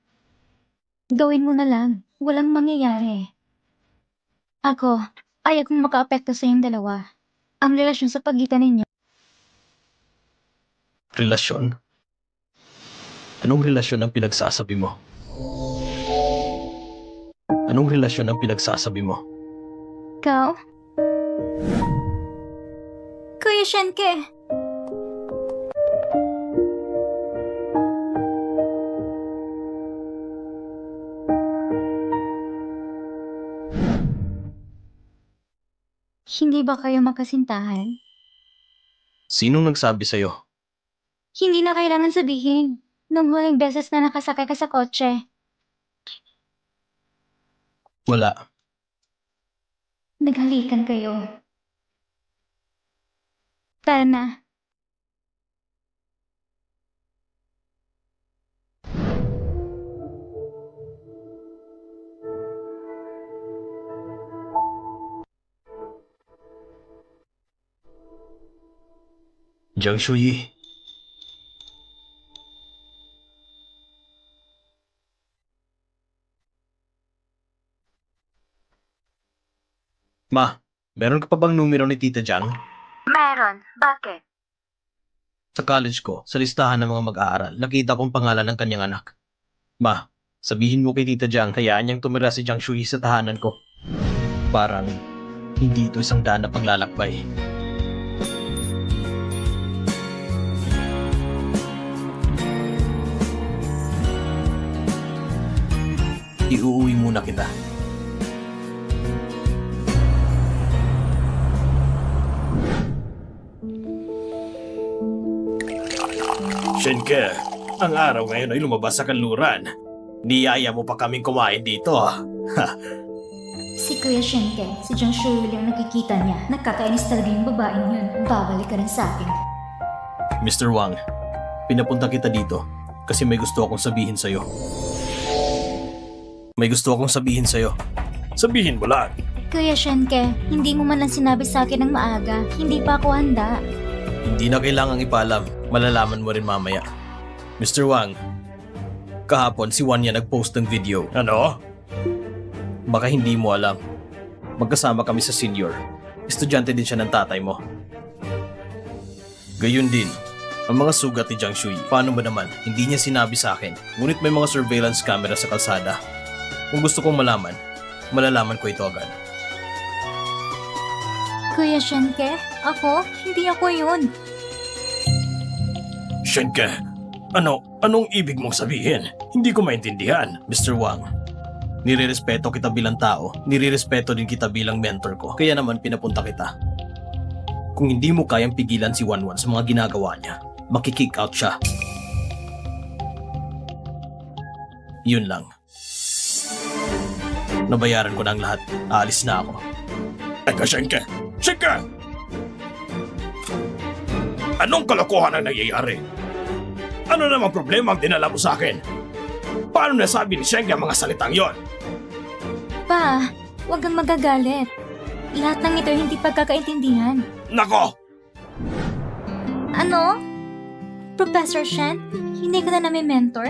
gawin mo na lang. Walang mangyayari. Ako, ayaw kong makaapekto sa inyong dalawa. Ang relasyon sa pagitan ninyo. Relasyon? Anong relasyon ang pinagsasabi mo? Anong relasyon ang pinagsasabi mo? Ikaw? Kuya Shenke! Hindi ba kayo magkasintahan? Sinong nagsabi sa'yo? Hindi na kailangan sabihin. Nung huling beses na nakasakay ka sa kotse. Wala. Naghalikan kayo. Tara na. Jiang Shuyi. Ma, meron ka pa bang numero ni Tita Jiang? Meron. Bakit? Sa college ko, sa listahan ng mga mag-aaral, nakita kong pangalan ng kanyang anak. Ma, sabihin mo kay Tita Jiang, hayaan niyang tumira si Jiang Shuyi sa tahanan ko. Parang hindi ito isang daan na paglalakbay. Iuuwi muna kita. Shenke, ang araw ngayon ay lumabas sa kanluran. Niyaya mo pa kaming kumain dito. Si Kuya Shenke, si Jiang Shuyi lang nakikita niya. Nakakainis talaga yung babaeng yun. Babalik ka rin sa akin. Mr. Wang, pinapunta kita dito kasi may gusto akong sabihin sa'yo. May gusto akong sabihin sa'yo. Sabihin mo lang. Kuya Shenke, hindi mo man lang sinabi sa akin ng maaga. Hindi pa ako handa. Hindi na kailangang ipaalam. Malalaman mo rin mamaya. Mr. Wang, kahapon si Wanya nag-post ng video. Ano? Baka hindi mo alam. Magkasama kami sa senior. Estudyante din siya ng tatay mo. Gayun din, ang mga sugat ni Jiang Shuyi. Paano ba naman? Hindi niya sinabi sa akin. Ngunit may mga surveillance camera sa kalsada. Kung gusto kong malaman, malalaman ko ito agad. Kuya Shenke, ako? Hindi ako yun. Shenke, anong ibig mong sabihin? Hindi ko maintindihan. Mr. Wang, nirirespeto kita bilang tao, nirirespeto din kita bilang mentor ko. Kaya naman pinapunta kita. Kung hindi mo kayang pigilan si Wanwan sa mga ginagawa niya, makikick out siya. Yun lang. Nabayaran ko na ang lahat. Aalis na ako. Teka, Shenke! Shenke! Anong kalokohan ang nangyayari? Ano namang problema ang dinala mo sa akin? Paano nasabi ni Shenke ang mga salitang yon? Pa, huwag kang magagalit. Lahat ng ito hindi pagkakaintindihan. Nako! Ano? Professor Shen, hindi ka na namin mentor?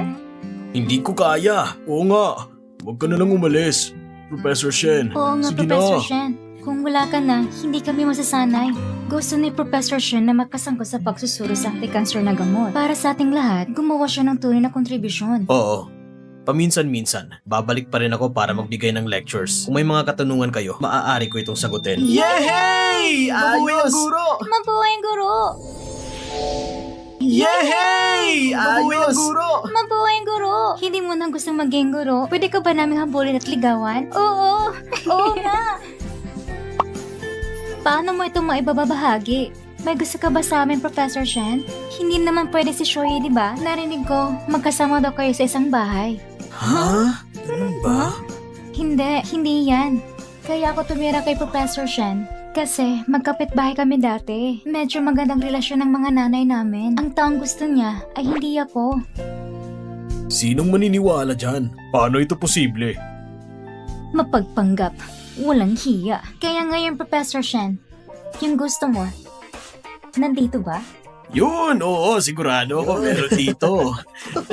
Hindi ko kaya. Oo nga. Huwag ka na lang umalis. Professor Shen. Oo nga, Sige Professor na. Shen. Kung wala ka na, hindi kami masasanay. Gusto ni Professor Shen na makasangkot sa pagsusuro sa anti-cancer na gamot. Para sa ating lahat, gumawa siya ng tunay na kontribusyon. Oo. Paminsan-minsan, babalik pa rin ako para magbigay ng lectures. Kung may mga katanungan kayo, maaari ko itong sagutin. Yehey! Ayos! Guro! Mabuhay ang guro! Yehey! Ayos! Guro! Mabuhay ang guro! Hindi mo nang gusto maging guro? Pwede ka ba namin habulin at ligawan? Oo! Oo nga! Paano mo ito maibabahagi? May gusto ka ba sa amin, Professor Shen? Hindi naman pwede si Shoyi, di ba? Narinig ko, magkasama daw kayo sa isang bahay. Ha? Ganun ba? Hindi yan. Kaya ako tumira kay Professor Shen. Kasi magkapit-bahay kami dati. Medyo magandang relasyon ng mga nanay namin. Ang taong gusto niya ay hindi ako. Sinong maniniwala dyan? Paano ito posible? Mapagpanggap. Walang hiya. Kaya ngayon, Professor Shen, yung gusto mo, nandito ba? Yun, oo, sigurado ako meron dito.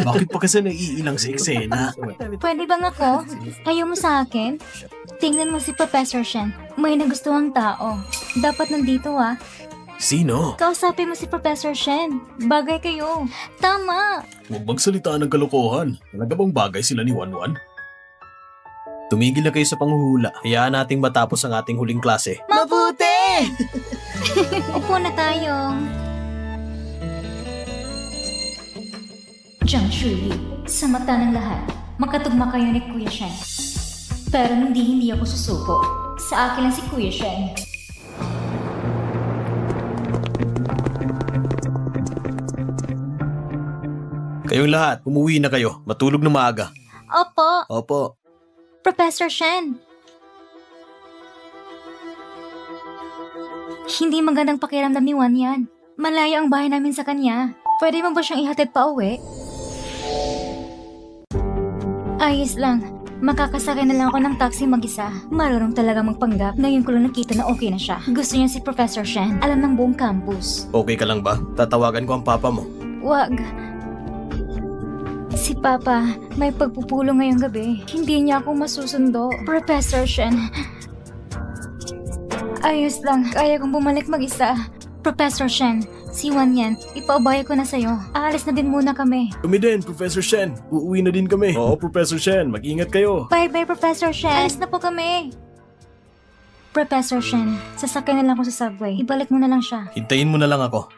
Bakit pa kasi naiilang sa eksena? Pwede bang ako? Ayaw mo sa akin? Tingnan mo si Professor Shen. May nagustuhang tao. Dapat nandito ah. Sino? Kausapin mo si Professor Shen. Bagay kayo. Tama. Huwag magsalita ng kalokohan. Talaga bang bagay sila ni Wanwan? Tumigil na kayo sa panghuhula. Hayaan nating matapos ang ating huling klase. Mabuti! Upo na tayo. Jiang Shuyi, sa mata ng lahat, makatugma kayo ni Kuya Shen. Pero hindi ako susuko. Sa akin lang si Kuya Shen. Kayong lahat, umuwi na kayo. Matulog na maaga. Opo, Opo. Professor Shen. Hindi magandang pakiramdam ni Juan yan. Malayo ang bahay namin sa kanya. Pwede mo ba siyang ihatid pa uwi? Ayos lang. Makakasakay na lang ako ng taxi mag-isa. Marunong talaga magpanggap. Ngayon ko lang nakita na okay na siya. Gusto niya si Professor Shen. Alam ng buong campus. Okay ka lang ba? Tatawagan ko ang papa mo. Wag. Si Papa, may pagpupulong ngayong gabi. Hindi niya ako masusundo. Professor Shen. Ayos lang. Kaya kong bumalik mag-isa. Professor Shen, si Juan yan. Ipaubaya ko na sa'yo. Aalis na din muna kami. Kami din, Professor Shen. Uuwi na din kami. Oo, Professor Shen. Mag-ingat kayo. Bye-bye, Professor Shen. Alis na po kami. Professor Shen, sasakay na lang ako sa subway. Ibalik mo na lang siya. Hintayin mo na lang ako.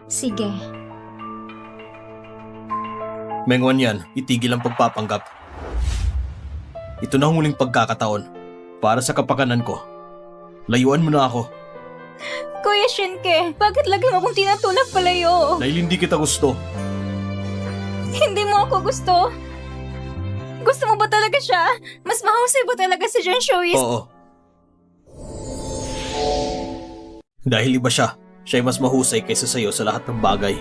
Sige. Mengwan yan, itigil ang pagpapanggap. Ito na ang huling pagkakataon. Para sa kapakanan ko. Layuan mo na ako. Kuya Shinke, bakit lagi mo akong tinatulak palayo? Dahil hindi kita gusto. Hindi mo ako gusto? Gusto mo ba talaga siya? Mas mahusay ba talaga si John Shuis? Oo. Dahil iba siya. Siya ay mas mahusay kaysa sa'yo sa lahat ng bagay.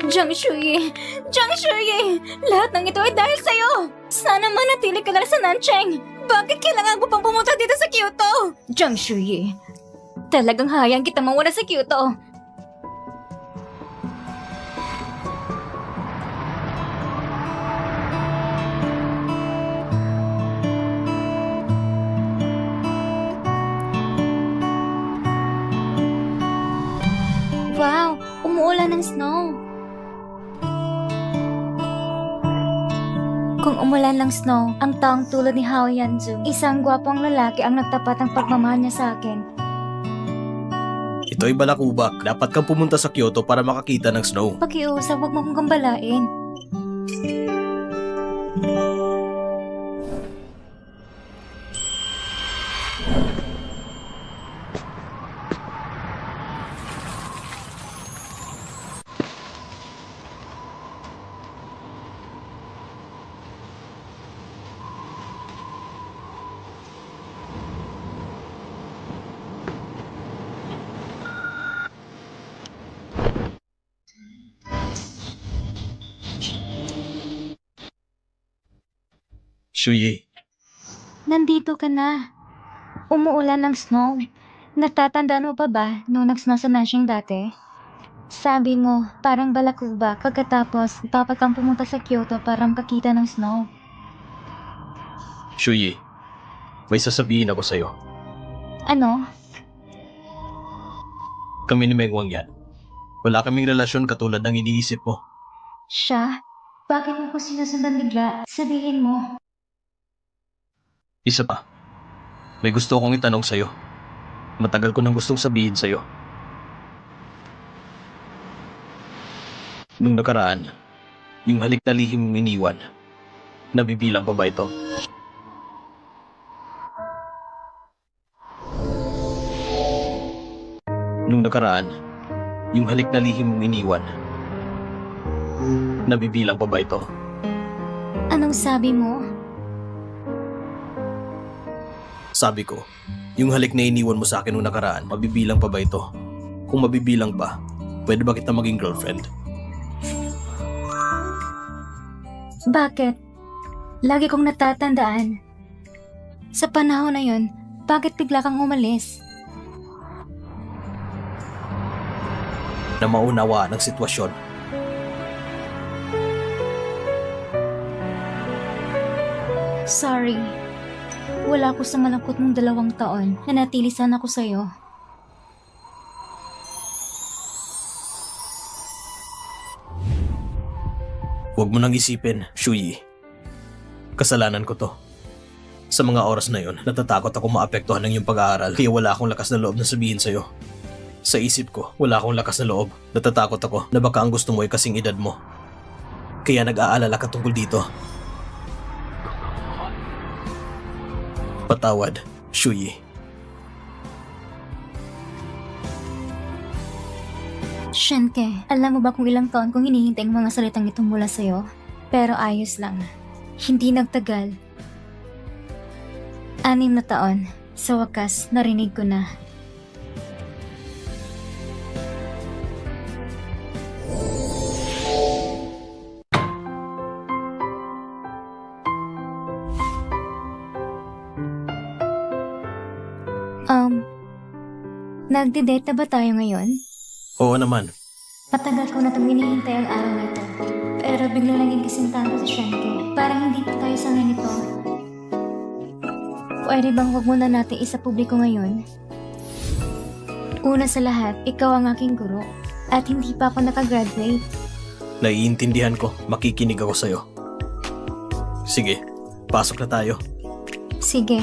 Jiang Shuyi! Jiang Shuyi! Lahat ng ito ay dahil sa'yo! Sana manatili ka lang sa Nancheng! Bakit kailangan mo pang pumunta dito sa Kyoto? Jiang Shuyi, talagang hayang kita mawala sa Kyoto. Wow! Umuulan ng snow! Kung umulan ng snow, ang taong tulad ni Hao Yanzu, isang gwapong lalaki ang nagtapat ng pagmamahal niya sa akin. Ito ay balakubak. Dapat kang pumunta sa Kyoto para makakita ng snow. Pakiusap, huwag mo kong gambalain. Shuyi, Nandito ka na. Umuulan ng snow. Natatandaan mo pa ba nung nag-snow sa Nanjing dati? Sabi mo, parang balakubak. Pagkatapos, dapat kang pumunta sa Kyoto para makakita ng snow. Shuyi, may sasabihin ako sa'yo. Ano? Kami ni Mengwang yan. Wala kaming relasyon katulad ng iniisip mo. Siya? Bakit mo ko sinusundan bigla? Sabihin mo. Isa pa. May gusto akong itanong sa'yo. Matagal ko nang gustong sabihin sa'yo. Nung nakaraan, yung halik na lihim mong iniwan, nabibilang pa ba ito? Nung nakaraan, yung halik na lihim mong iniwan, nabibilang pa ba ito? Anong sabi mo? Sabi ko, yung halik na iniwan mo sa akin nung nakaraan, mabibilang pa ba ito? Kung mabibilang pa, pwede ba kita maging girlfriend? Bakit? Lagi kong natatandaan. Sa panahon na yon, bakit bigla kang umalis? Na maunawa ng sitwasyon. Sorry. Wala ako sa malungkot mong 2 taon. Nanatili sana ako sa'yo. Huwag mo nang isipin, Shuyi. Kasalanan ko to. Sa mga oras na yon, natatakot ako maapektuhan ng iyong pag-aaral, kaya wala akong lakas na loob na sabihin sa'yo. Sa isip ko, wala akong lakas na loob. Natatakot ako na baka ang gusto mo ay kasing edad mo. Kaya nag-aalala ka tungkol dito. Patawad, Shuyi. Shenke, alam mo ba kung ilang taon kong hinihintay ang mga salitang ito mula sa'yo? Pero ayos lang. Hindi nagtagal. 6 na taon. Sa wakas, narinig ko na. Nagde-date na ba tayo ngayon? Oo naman. Matagal ko na itong hinihintay ang araw na ito. Pero biglang naging kasintahan ko sa Shenke. Parang hindi pa tayo sanay nito. Pwede bang huwag muna natin isa publiko ngayon? Una sa lahat, ikaw ang aking guro. At hindi pa ako nakagraduate. Naiintindihan ko. Makikinig ako sa'yo. Sige, pasok na tayo. Sige.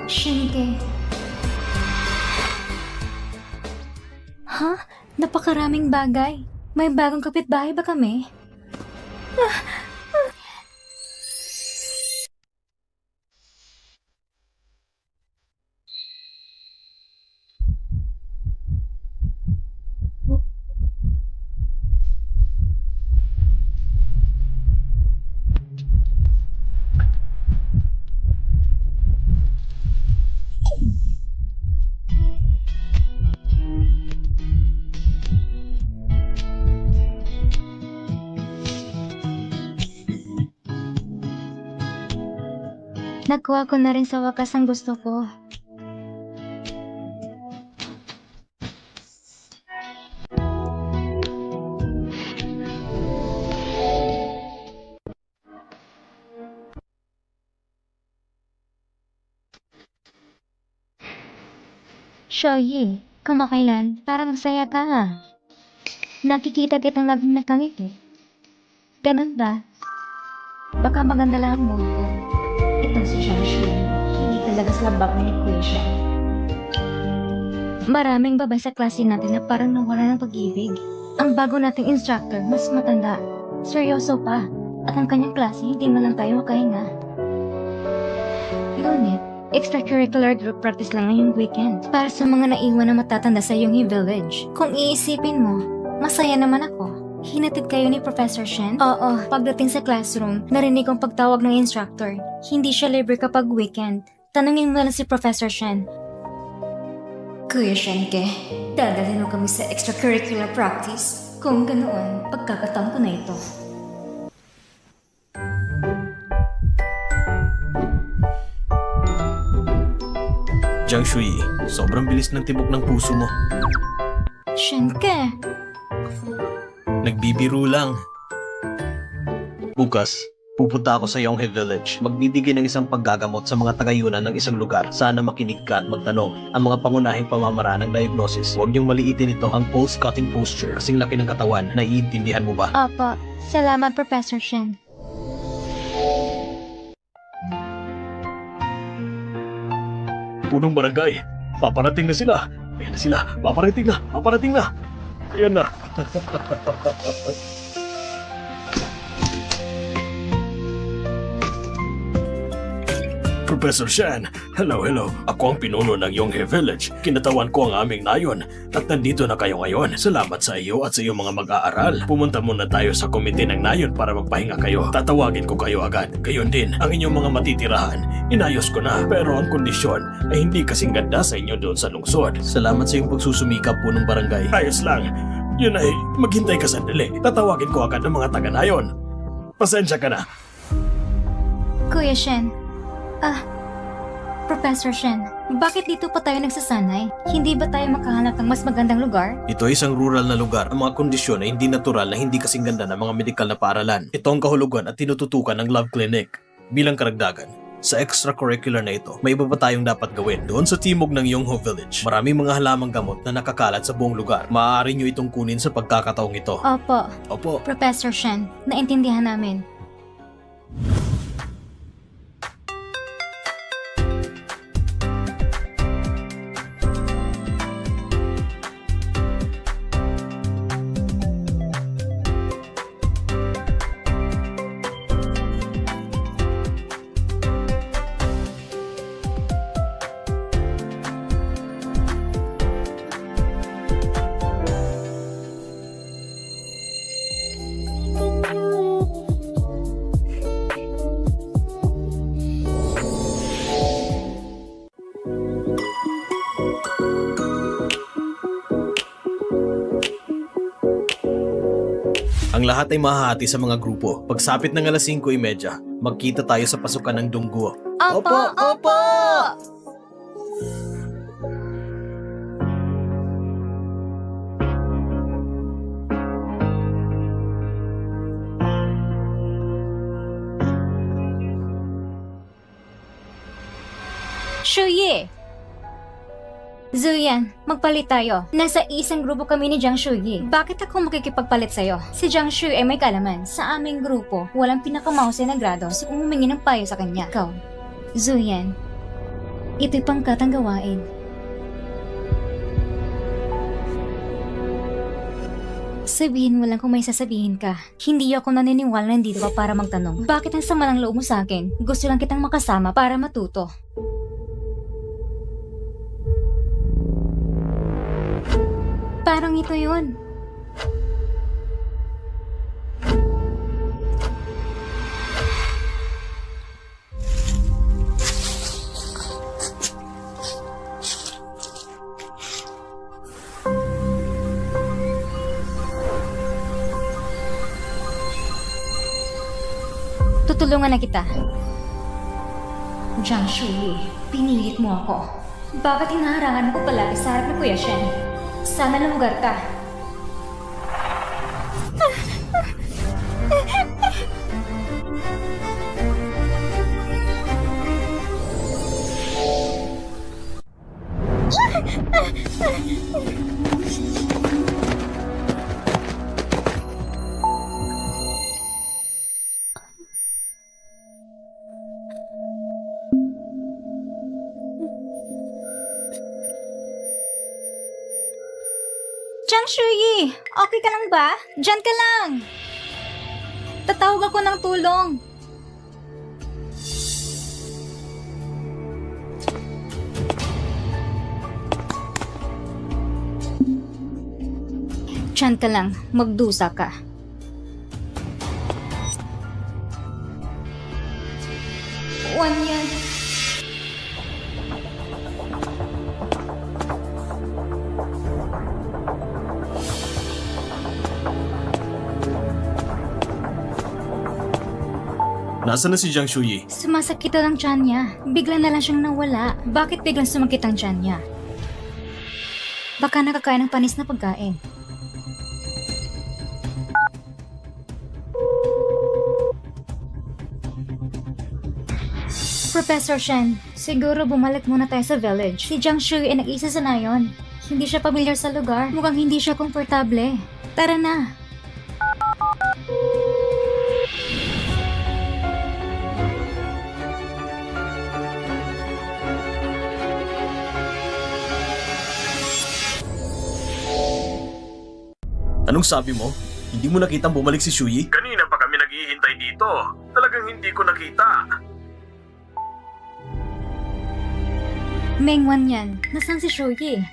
Shinke. Ha? Napakaraming bagay. May bagong kapitbahay ba kami? Nakuha ko na rin sa wakas ang gusto ko. Shoyi, kumakailan? Parang masaya ka ah. Nakikita kitang laging nakangiti. Ganun ba? Baka maganda lang ang mood ko. Itong si Shanshu, hindi talaga slabak ng equation. Maraming babae sa klase natin na parang nawala ng pag-ibig. Ang bago nating instructor, mas matanda. Seryoso pa. At ang kanyang klase, hindi na lang tayo makahinga. Ngunit, extracurricular group practice lang ngayong weekend. Para sa mga naiwan na matatanda sa Yonghi Village. Kung iisipin mo, masaya naman ako. Hinatid kayo ni Professor Shen? Oo, pagdating sa classroom, narinig kong pagtawag ng instructor. Hindi siya libre kapag weekend. Tanungin mo lang si Professor Shen. Kuya Shenke, dadalhin mo kami sa extracurricular practice. Kung ganoon, pagkakataon ko na ito. Jiang Shui, sobrang bilis ng tibok ng puso mo. Shenke! Nagbibiro lang. Bukas, pupunta ako sa Yonghe Village. Magbibigay ng isang paggagamot sa mga tagayunan ng isang lugar. Sana makinig ka at magtanong. Ang mga pangunahing pamamaraan ng diagnosis. Huwag niyong maliitin ito ang pulse-cutting posture. Kasing laki ng katawan. Naiintindihan mo ba? Opo, salamat Professor Shen. Punong barangay. Paparating na sila. Ayan na sila. Paparating na. Paparating na. Ayan na. Professor Shen, hello. Ako ang pinuno ng Yonghe Village. Kinatawan ko ang aming nayon at nandito na kayo ngayon. Salamat sa iyo at sa iyong mga mag-aaral. Pumunta muna tayo sa komite ng nayon para magpahinga kayo. Tatawagin ko kayo agad. Gayon din, ang inyong mga matitirahan. Inayos ko na, pero ang kondisyon ay hindi kasing ganda sa inyo doon sa lungsod. Salamat sa iyong pagsusumikap, punong barangay. Ayos lang. Yun ay, maghintay ka sandali. Tatawagin ko agad ang mga taga-nayon. Pasensya ka na. Kuya Shen. Professor Shen, bakit dito pa tayo nagsasanay? Hindi ba tayo makahanap ng mas magandang lugar? Ito ay isang rural na lugar. Ang mga kondisyon ay hindi natural na hindi kasing ganda ng mga medikal na paaralan. Ito ang kahulugan at tinututukan ng Love Clinic. Bilang karagdagan, sa extracurricular na ito, may iba pa tayong dapat gawin. Doon sa timog ng Yongho Village, maraming mga halamang gamot na nakakalat sa buong lugar. Maaari nyo itong kunin sa pagkakataong ito. Opo. Professor Shen, naintindihan namin. lahat ay mahahati sa mga grupo. Pagsapit ng alas 5:30, magkita tayo sa pasukan ng Dungguo. Opo, opo! Shuyi! Zuyan, magpalit tayo. Nasa isang grupo kami ni Jiang Shuyi. Bakit ako makikipagpalit sa'yo? Si Jiang Shuyi ay may kalaman. Sa aming grupo, walang pinakamahusay na grado. So kung humingi ng payo sa kanya. Ikaw, Zuyan, ito'y pangkatang gawain. Sabihin mo lang kung may sasabihin ka. Hindi ako naniniwala na nandito ka para magtanong. Bakit ang sama ng loob mo sa akin? Gusto lang kitang makasama para matuto. Parang ito yun. Tutulungan na kita. Jiang Shuyi, pinilit mo ako. Bakit hinaharangan mo palagi sa harap ni Kuya Shen? Sana lumugar ka. Jiang Shuyi, okay ka lang ba? Diyan ka lang. Tatawag ako ng tulong. Diyan ka lang, magdusa ka. Wanyan. Nasaan na si Jiang Shuyi? Sumasakit daw ang tiyan niya. Bigla na lang siyang nawala. Bakit biglang sumakit ang tiyan niya? Baka nakakain ng panis na pagkain. Professor Shen, siguro bumalik muna tayo sa village. Si Jiang Shuyi ay nag-isa sa nayon. Hindi siya pamilyar sa lugar. Mukhang hindi siya komportable. Tara na. Anong sabi mo? Hindi mo nakitang bumalik si Shuyi? Kanina pa kami naghihintay dito. Talagang hindi ko nakita. Meng Wanyan, nasaan si Shuyi?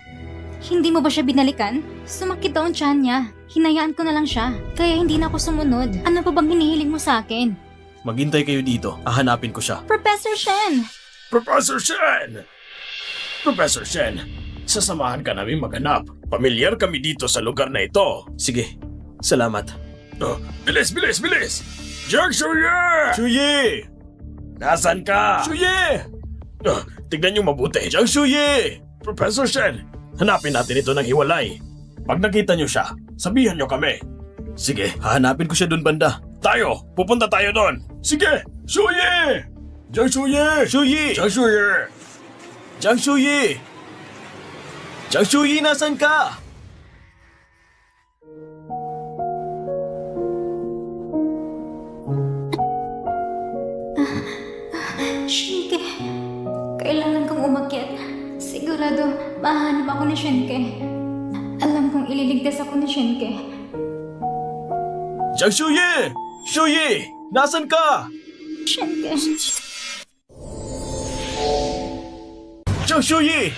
Hindi mo ba siya binalikan? Sumakit daw ang tiyan niya. Hinayaan ko na lang siya. Kaya hindi na ako sumunod. Ano pa bang hinihiling mo sa akin? Maghintay kayo dito. Hahanapin ko siya. Professor Shen! Professor Shen! Professor Shen, sasamahan ka namin maghanap. Pamilyar kami dito sa lugar na ito. Sige, salamat. Oh, bilis, bilis, bilis! Jiang Shuyi! Shuyi! Nasaan ka? Shuyi! Tignan niyo mabuti. Jiang Shuyi! Professor Shen, hanapin natin ito ng hiwalay. Pag nakita niyo siya, sabihan niyo kami. Sige, hahanapin ko siya doon banda. Tayo! Pupunta tayo doon! Sige! Shuyi! Jiang Shuyi! Shuyi! Jiang Shuyi! Jiang Shuyi! Jiang Shuyi, nasan ka? Shenke, kailangan kong umakyat. Sigurado, mahanap ako ni Shenke. Alam kong ililigtas ako ni Shenke. Jiang Shuyi! Shuyi! Nasan ka? Shenke. Jiang Shuyi!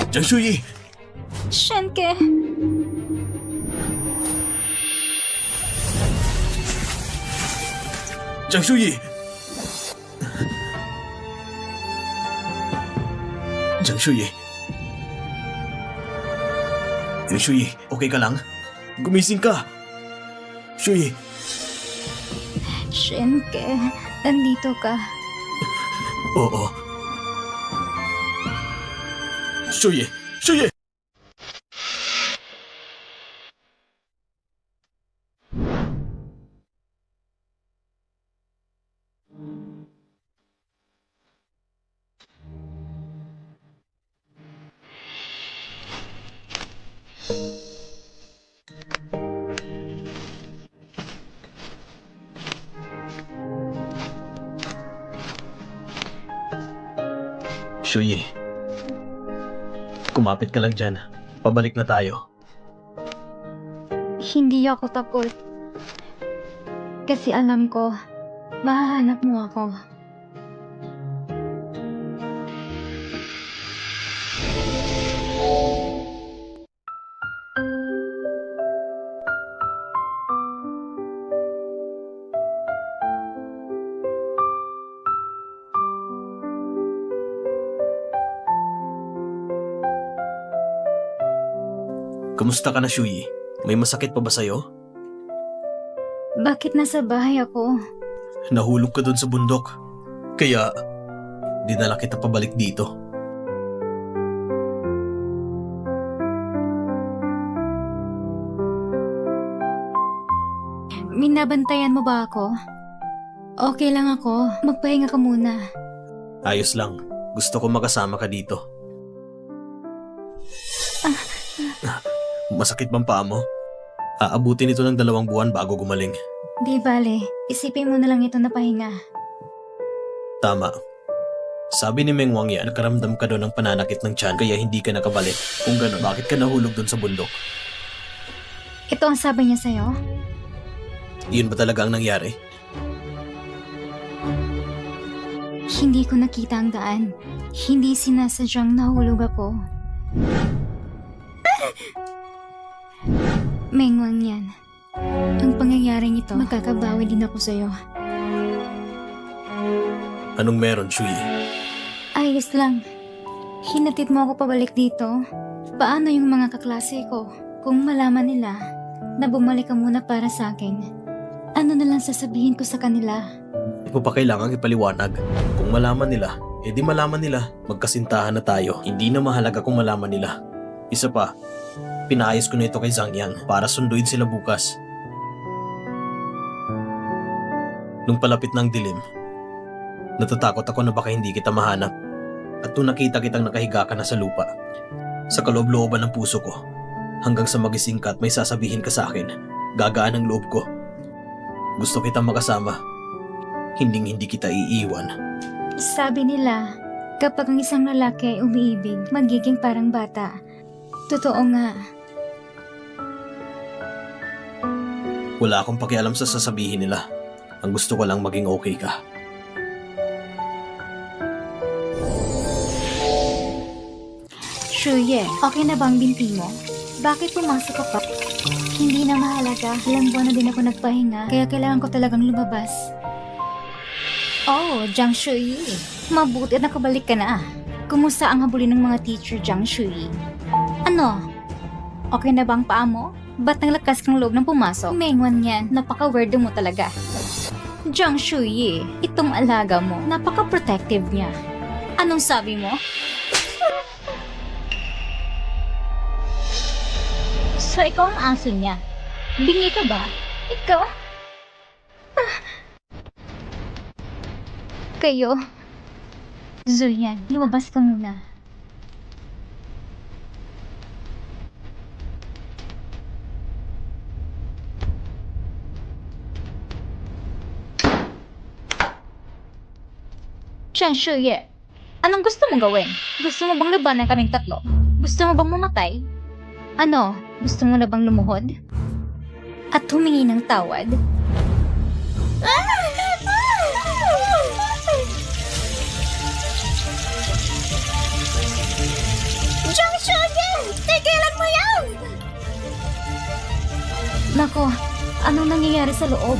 Jiang Shuyi! Shenke. Jiang Shuyi! Jiang Shuyi! Shuyi, okay ka lang? Gumising ka! Shuyi! Shinke, nandito ka. Oo. Shuyi! Shuyi! Shuyi, kumapit ka lang dyan. Pabalik na tayo. Hindi ako takot. Kasi alam ko, mahahanap mo ako. Kamusta ka na, Shuyi? May masakit pa ba sa'yo? Bakit nasa bahay ako? Nahulog ka doon sa bundok. Kaya, dinala kita pabalik dito. Minabantayan mo ba ako? Okay lang ako. Magpahinga ka muna. Ayos lang. Gusto ko makasama ka dito. Masakit bang paa mo? Aabutin ito ng 2 buwan bago gumaling. Di bale, isipin mo na lang ito na pahinga. Tama. Sabi ni Meng Wang yan, nakaramdam ka doon ng pananakit ng tiyan kaya hindi ka nakabalik. Kung gano'n, bakit ka nahulog doon sa bundok? Ito ang sabi niya sa'yo? Iyon ba talaga ang nangyari? Hindi ko nakita ang daan. Hindi sinasadyang nahulog ako. Mengwang yan. Ang pangyayaring ito, magkakabawi din ako sa'yo. Anong meron, Shuyi? Ayos lang. Hinatid mo ako pabalik dito. Paano yung mga kaklase ko? Kung malaman nila na bumalik ka muna para sa akin, ano na lang sasabihin ko sa kanila? Di ko pa kailangang ipaliwanag. Kung malaman nila, edi malaman nila. Magkasintahan na tayo. Hindi na mahalaga kung malaman nila. Isa pa, pinaayos ko na ito kay Zhang Yang para sunduin sila bukas. Nung palapit ng dilim, natatakot ako na baka hindi kita mahanap. At nung nakita kitang nakahiga ka na sa lupa, sa kaloob-looban ng puso ko, hanggang sa magising ka at may sasabihin ka sa akin, gagaan ang loob ko. Gusto kitang makasama. Hinding-hindi kita iiwan. Sabi nila, kapag ang isang lalaki ay umiibig, magiging parang bata. Totoo nga. Wala akong pakialam sa sasabihin nila. Ang gusto ko lang maging okay ka. Shuye, okay na bang binti mo? Bakit pumasok ka pa? Hindi na mahalaga. Ilang buwan na din ako nagpahinga, kaya kailangan ko talagang lumabas. Oh, Jiang Shuyi. Mabuti at nakabalik ka na. Kumusta ang habulin ng mga teacher, Jiang Shuyi? Ano? Okay na bang paa mo? Ba't nang lakas kang loob ng pumasok? Mengwan yan, napaka-weirdo mo talaga. Jiang Shuyi, itong alaga mo, napaka-protective niya. Anong sabi mo? So, ikaw ang aso niya. Bingi ka ba? Ikaw? Kayo? Zuyan, lumabas ka muna. Jiang Shuye, anong gusto mong gawin? Gusto mo bang labanan kaming tatlo? Gusto mo bang mamatay? Ano? Gusto mo na bang lumuhod? At humingi ng tawad? Jiang Shuye! Tigilan mo yan! Nako, anong nangyayari sa loob?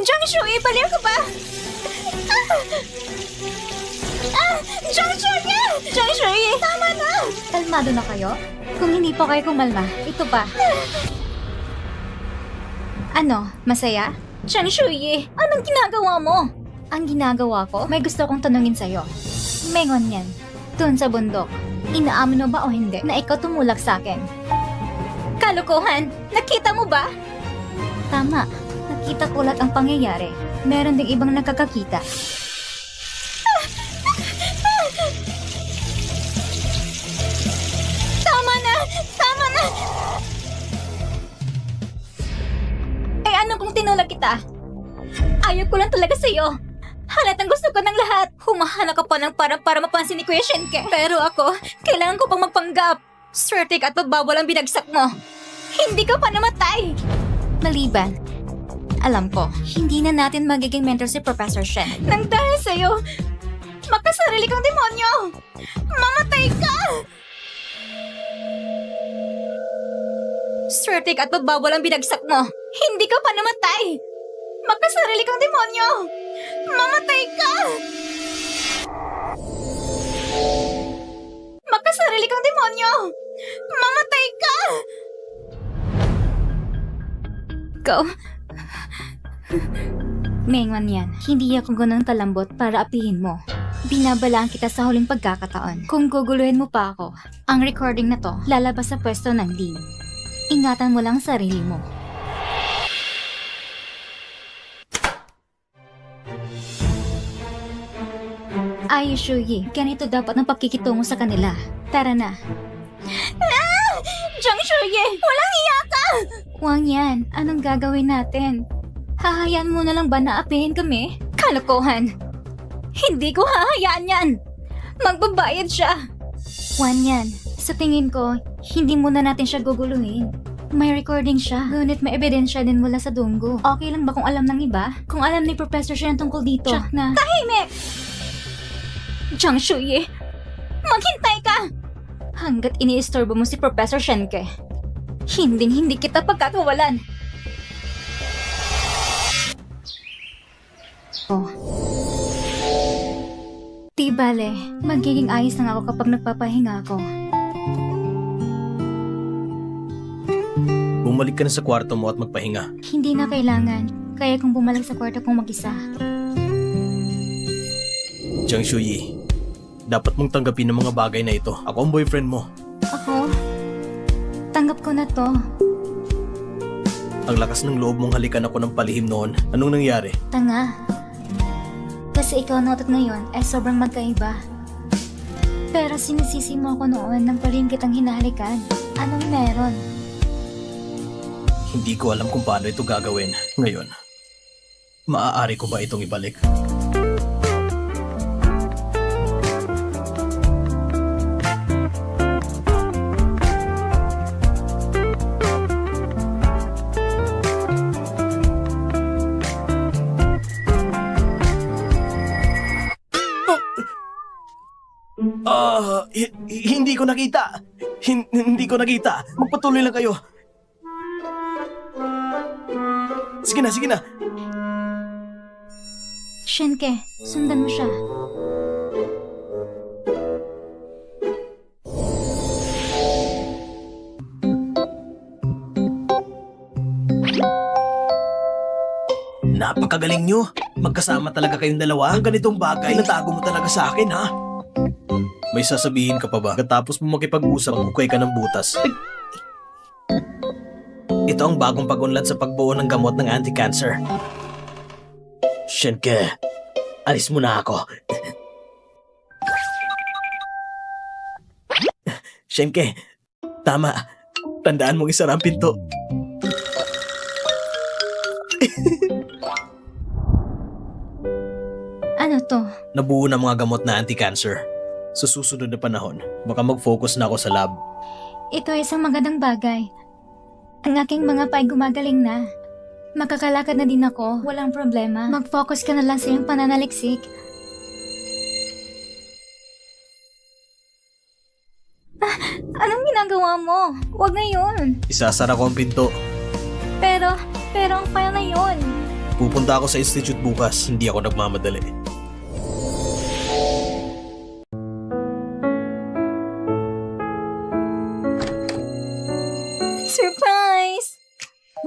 Jiang Shuye, baliw ka ba? Zhang Shuyi! Zhang Shuyi, tama na! Kalmado na kayo? Kung hindi pa kayo kumalma, ito pa. Ano, masaya? Zhang Shuyi, anong ginagawa mo? Ang ginagawa ko, may gusto kong tanungin sa'yo. Mengon yan, doon sa bundok. Inaamin mo ba o hindi na ikaw tumulak sa akin? Kalokohan! Nakita mo ba? Tama, nakita ko lahat ang pangyayari. Meron ding ibang nakakakita. Tama na! Tama na! Eh ano kung tinulak kita? Ayaw ko lang talaga sa'yo. Halatang gusto ko ng lahat. Humahanap ka pa ng parang para mapansin ni Kuya Shenke. Pero ako, kailangan ko pang magpanggap. Swerte ka at magbawal ang binagsak mo. Hindi ka pa namatay. Maliban, alam ko, hindi na natin magiging mentor si Professor Shen. Nang dahil sa'yo, makasarili kang demonyo. Mamatay ka! Swerte ka at magbawal ang binagsak mo. Hindi ka pa namatay. Makasarili kang demonyo. Mamatay ka! Makasarili kang demonyo! Mamatay ka! Go. Mengon yan. Hindi ako ganun talambot para apihin mo. Binabalaan kita sa huling pagkakataon. Kung guguluhin mo pa ako, ang recording na to lalabas sa pwesto ng Dean. Ingatan mo lang sarili mo. Ay, Shuyi, ganito dapat ang pakikitungo sa kanila. Tara na. Ah! Zhang Shuyi, walang iya ka! Wang yan, anong gagawin natin? Hahayaan mo na lang ba na apihin kami? Kalokohan! Hindi ko hahayaan yan! Magbabayad siya! Wan yan, sa tingin ko, hindi muna natin siya guguluhin. May recording siya, ngunit may ebidensya din mula sa Dunggo. Okay lang ba kung alam ng iba? Kung alam ni Professor Shen tungkol dito? Tsak na. Tahimik! Zhang Shuyi, maghintay ka! Hanggat iniistorbo mo si Professor Shenke, hindi kita pagkakawalan. Oh. Di bale, magiging ayos lang ako kapag nagpapahinga ako. Bumalik ka na sa kwarto mo at magpahinga. Hindi na kailangan, kaya kung bumalik sa kwarto kong mag-isa. Zhang Shuyi, dapat mong tanggapin ang mga bagay na ito. Ako ang boyfriend mo. Ako? Tanggap ko na to. Ang lakas ng loob mong halikan ako ng palihim noon. Anong nangyari? Tanga. Kasi ikaw notot ngayon ay sobrang magkaiba. Pero sinisisi mo ako noon nang palihim kitang hinahalikan. Anong meron? Hindi ko alam kung paano ito gagawin. Ngayon, maaari ko ba itong ibalik? Hindi ko nakita. Hindi ko nakita. Magpatuloy lang kayo. Sige na, sige na. Shenke, sundan mo siya. Napakagaling nyo. Magkasama talaga kayong dalawa. Ang ganitong bagay, natago mo talaga sa akin, ha? May sasabihin ka pa ba? Katapos mo makipag-usap, magkukway ka ng butas. Ito ang bagong pag-unlad sa pagbuo ng gamot ng anti-cancer. Shenke, alis mo na ako. Shenke, tama. Tandaan mong isara ang pinto. Ano to? Nabuo na mga gamot na anti-cancer. Sa susunod na panahon, baka mag-focus na ako sa lab. Ito ay isang magandang bagay. Ang aking mga pay gumagaling na. Makakalakad na din ako, walang problema. Mag-focus ka na lang sa iyong pananaliksik. Anong ginagawa mo? Huwag ngayon. Isasara ko ang pinto. Pero ang file na yun. Pupunta ako sa institute bukas. Hindi ako nagmamadali.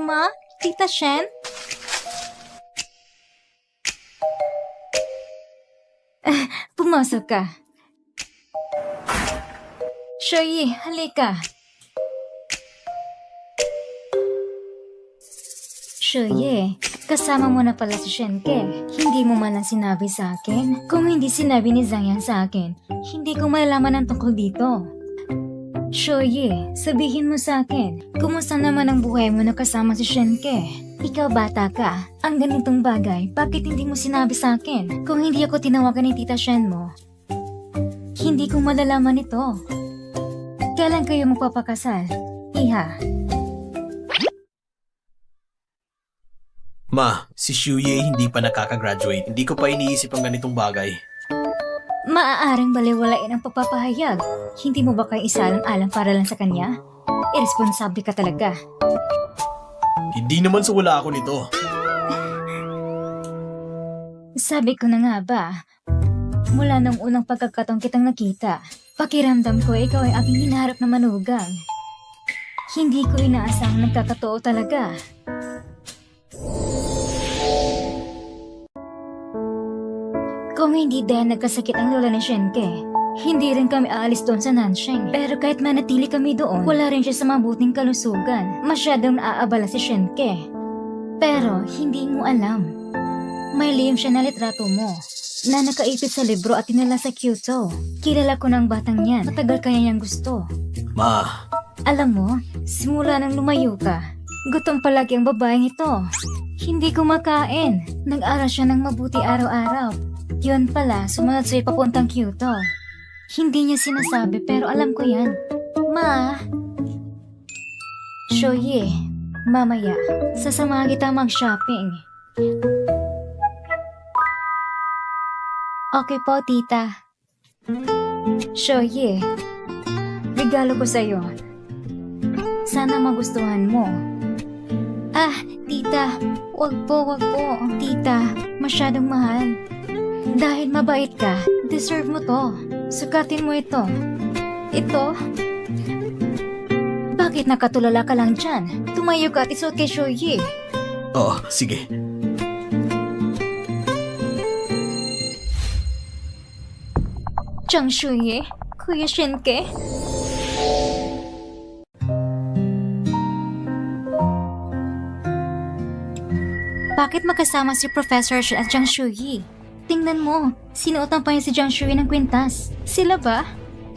Ma? Tita Shen? Pumasok ka. Shoyi, halika. Shoye, kasama mo na pala si Shenke. Hindi mo man lang sinabi sa akin. Kung hindi sinabi ni Zhang Yan sa akin, hindi ko malalaman ang tungkol dito. Shoye, sabihin mo sa akin, kumusta naman ang buhay mo na kasama si Shenke? Ikaw bata ka, ang ganitong bagay, bakit hindi mo sinabi sa akin? Kung hindi ako tinawagan ni Tita Shen mo, hindi ko malalaman ito. Kailan kayo magpapakasal? Iha. Ma, si Shuye hindi pa nakakagraduate. Hindi ko pa iniisip ang ganitong bagay. Maaaring baliwalain ang pagpapahayag. Hindi mo ba kayo isalang-alang para lang sa kanya? Irresponsable ka talaga. Hindi naman sa wala ako nito. Sabi ko na nga ba, mula nung unang pagkakataong kitang nakita, pakiramdam ko ikaw ay aking hinaharap na manugang. Hindi ko inaasang nagkakatotoo talaga. Kung hindi dahil nagkasakit ang lola ni Shenke, hindi rin kami aalis doon sa Nansheng. Pero kahit manatili kami doon, wala rin siya sa mabuting kalusugan. Masyadong naaabala si Shenke. Pero hindi mo alam. May lihim siya na litrato mo na nakaipit sa libro at tinala sa Kyoto. Kilala ko ng batang yan. Matagal kaya niyang gusto. Ma, Alam mo, simula nang lumayo ka, gutom palagi ang babaeng ito. Hindi kumakain. Nag-aral siya ng mabuti araw-araw. Yun pala, sumunod sa'yo papuntang Kyoto. Hindi niya sinasabi pero alam ko yan. Ma! Shoye, mamaya, sasamahan kita mag-shopping. Okay po, tita. Shoye, regalo ko sa'yo. Sana magustuhan mo. Ah, tita, wag po. Tita, masyadong mahal. Dahil mabait ka, deserve mo to. Sukatin mo ito. Ito? Bakit nakatulala ka lang dyan? Tumayo ka at isuot kay Shoyi. oh, sige. Chang Shoyi? Kuya Shenke? Bakit magkasama si Professor Shen at Chang Shoyi? Tingnan mo, sinuotan pa niya si Jiang Shui ng kwintas. Sila ba?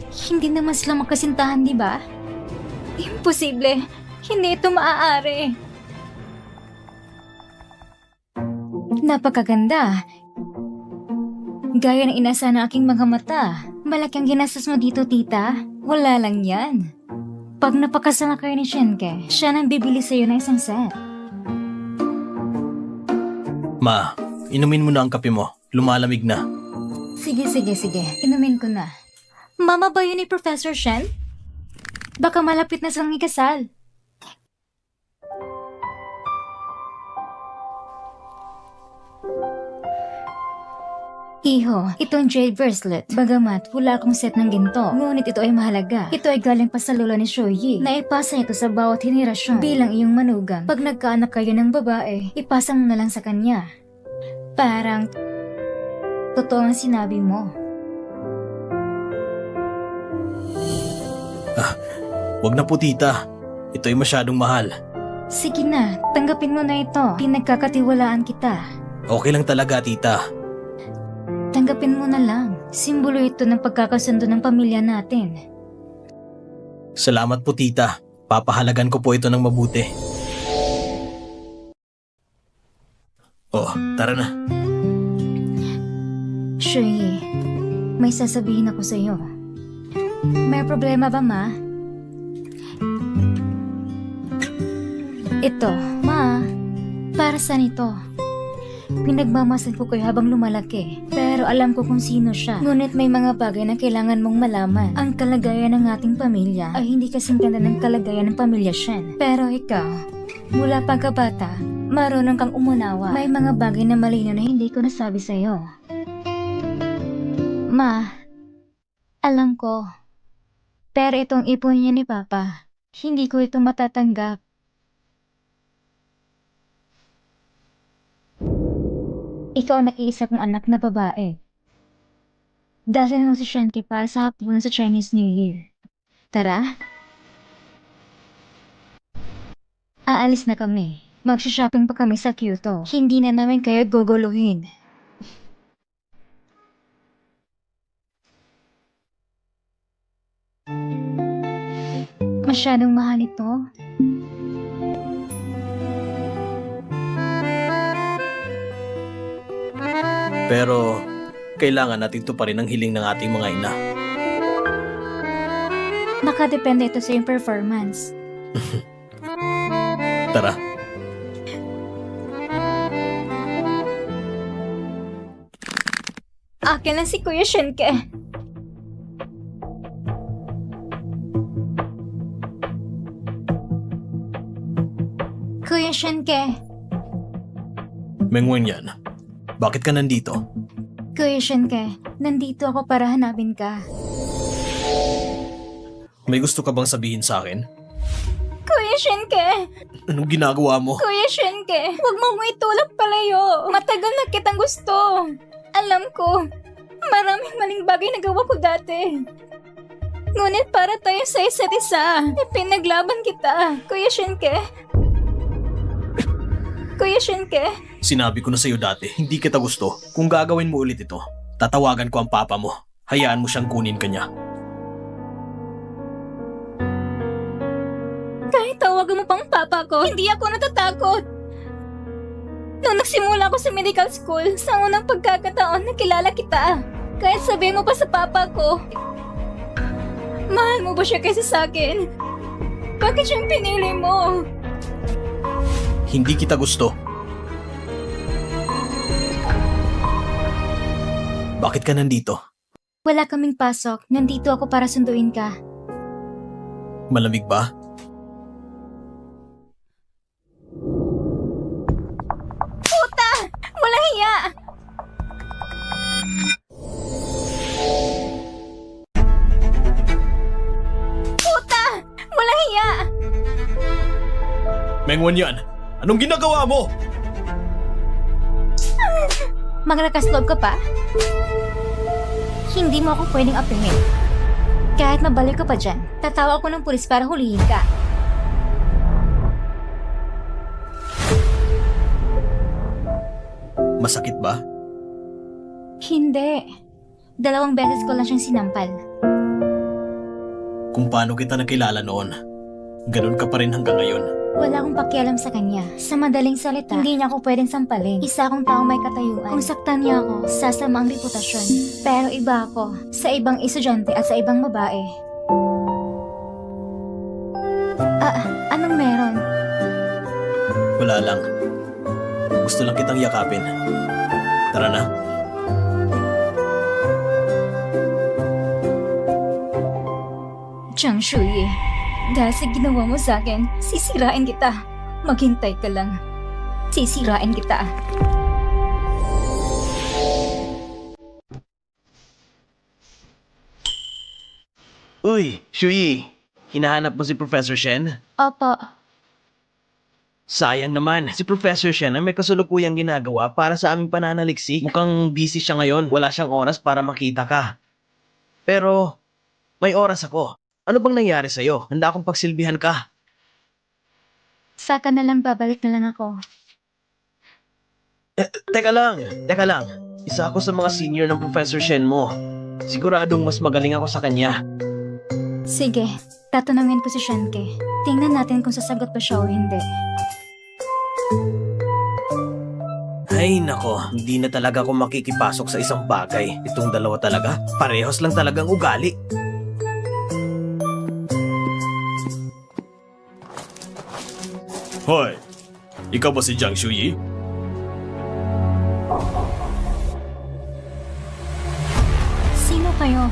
Hindi naman sila magkasintahan, di ba? Imposible. Hindi ito maaari. Napakaganda. Gaya ng inasa ng aking mga mata. Malaki ang ginastos mo dito, tita. Wala lang yan. Pag napakasal na kayo ni Shenke, siya nang bibili sa'yo ng isang set. Ma, inumin mo na ang kape mo. Lumalamig na. Sige. Inumin ko na. Mama ba yun ni Professor Shen? Baka malapit na silang ikasal. Iho, itong jade bracelet. Bagamat wala akong set ng ginto, ngunit ito ay mahalaga. Ito ay galing pa sa lola ni Shoyi. Naipasa ito sa bawat henerasyon bilang iyong manugang. Pag nagkaanak kayo ng babae, ipasa mo na lang sa kanya. Parang totoo ang sinabi mo. Wag na po tita. Ito ay masyadong mahal. Sige na, tanggapin mo na ito. Pinagkakatiwalaan kita. Okay lang talaga tita. Tanggapin mo na lang. Simbolo ito ng pagkakasundo ng pamilya natin. Salamat po tita. Papahalagan ko po ito ng mabuti. Oh, tara na. Shuyi, may sasabihin ako sa iyo. May problema ba, ma? Ito, ma. Para saan ito? Pinagmamasan ko kayo habang lumalaki. Pero alam ko kung sino siya. Ngunit may mga bagay na kailangan mong malaman. Ang kalagayan ng ating pamilya ay hindi kasing ganda ng kalagayan ng pamilya Shen. Pero ikaw, mula pagkabata, marunong kang umunawa. May mga bagay na malinaw na hindi ko nasabi sa iyo. Ma, alam ko. Pero itong ipon niya ni Papa, hindi ko ito matatanggap. Ikaw ang nag-iisa kong anak na babae. Dahil mo si Shanti para sa hapon sa Chinese New Year. Tara. Aalis na kami. Magsha-shopping pa kami sa Kyoto. Hindi na namin kayo guguluhin. Masyadong mahal ito. Pero, kailangan natin tuparin ang hiling ng ating mga ina. Nakadepende ito sa iyong performance. Tara. Akin lang si Kuya Shenke. Kuya Shenke. Mengwen yan. Bakit ka nandito? Kuya Shenke, nandito ako para hanapin ka. May gusto ka bang sabihin sa akin? Kuya Shenke! Anong ginagawa mo? Kuya Shenke, huwag mong itulak palayo. Matagal na kitang gusto. Alam ko, maraming maling bagay na gawa ko dati. Ngunit para tayo sa isa't isa, ipinaglaban kita. Kuya Shenke? Kuya Shenke? Sinabi ko na sa'yo dati, hindi kita gusto. Kung gagawin mo ulit ito, tatawagan ko ang papa mo. Hayaan mo siyang kunin ka niya. Kahit tawagan mo pang papa ko, hindi ako natatakot. Nung nagsimula ako sa medical school, sa unang pagkakataon nakilala kita. Kahit sabihin mo pa sa papa ko, mahal mo ba siya kaysa sa akin? Bakit siyang pinili mo? Hindi kita gusto. Bakit ka nandito? Wala kaming pasok. Nandito ako para sunduin ka. Malamig ba? Puta! Wala hiya! Puta! Wala hiya! Mengwen yan! Anong ginagawa mo? Maglakas loob ka pa? Hindi mo ako pwedeng apihin. Kahit mabalik ka pa dyan, tatawa ako ng pulis para hulihin ka. Masakit ba? Hindi. 2 beses ko lang siyang sinampal. Kung paano kita nakilala noon, ganun ka pa rin hanggang ngayon. Wala akong pakialam sa kanya. Sa madaling salita, hindi niya ako pwedeng sampalin. Isa akong taong may katayuan. Kung saktan niya ako, sasama ang reputasyon. Pero iba ako, sa ibang estudyante at sa ibang babae. Anong meron? Wala lang. Gusto lang kitang yakapin. Tara na. Jiang Shuyi, dahil sa ginawa mo sa akin, sisirain kita. Maghintay ka lang. Sisirain kita. Uy, Shui. Hinahanap mo si Professor Shen? Opo. Sayang naman. Si Professor Shen ay may kasulukuyang ginagawa para sa aming pananaliksik. Mukhang busy siya ngayon. Wala siyang oras para makita ka. Pero, may oras ako. Ano bang nangyari sa'yo? Handa akong pagsilbihan ka. Saka na lang babalik na lang ako. Teka lang. Isa ako sa mga senior ng Professor Shen mo. Siguradong mas magaling ako sa kanya. Sige, tatanungin ko si Shenke. Tingnan natin kung sasagot pa siya o hindi. Ay nako, hindi na talaga ako makikipasok sa isang bagay. Itong dalawa talaga, parehas lang talagang ugali. Hoy! Ikaw ba si Jiang Shuyi? Sino kayo?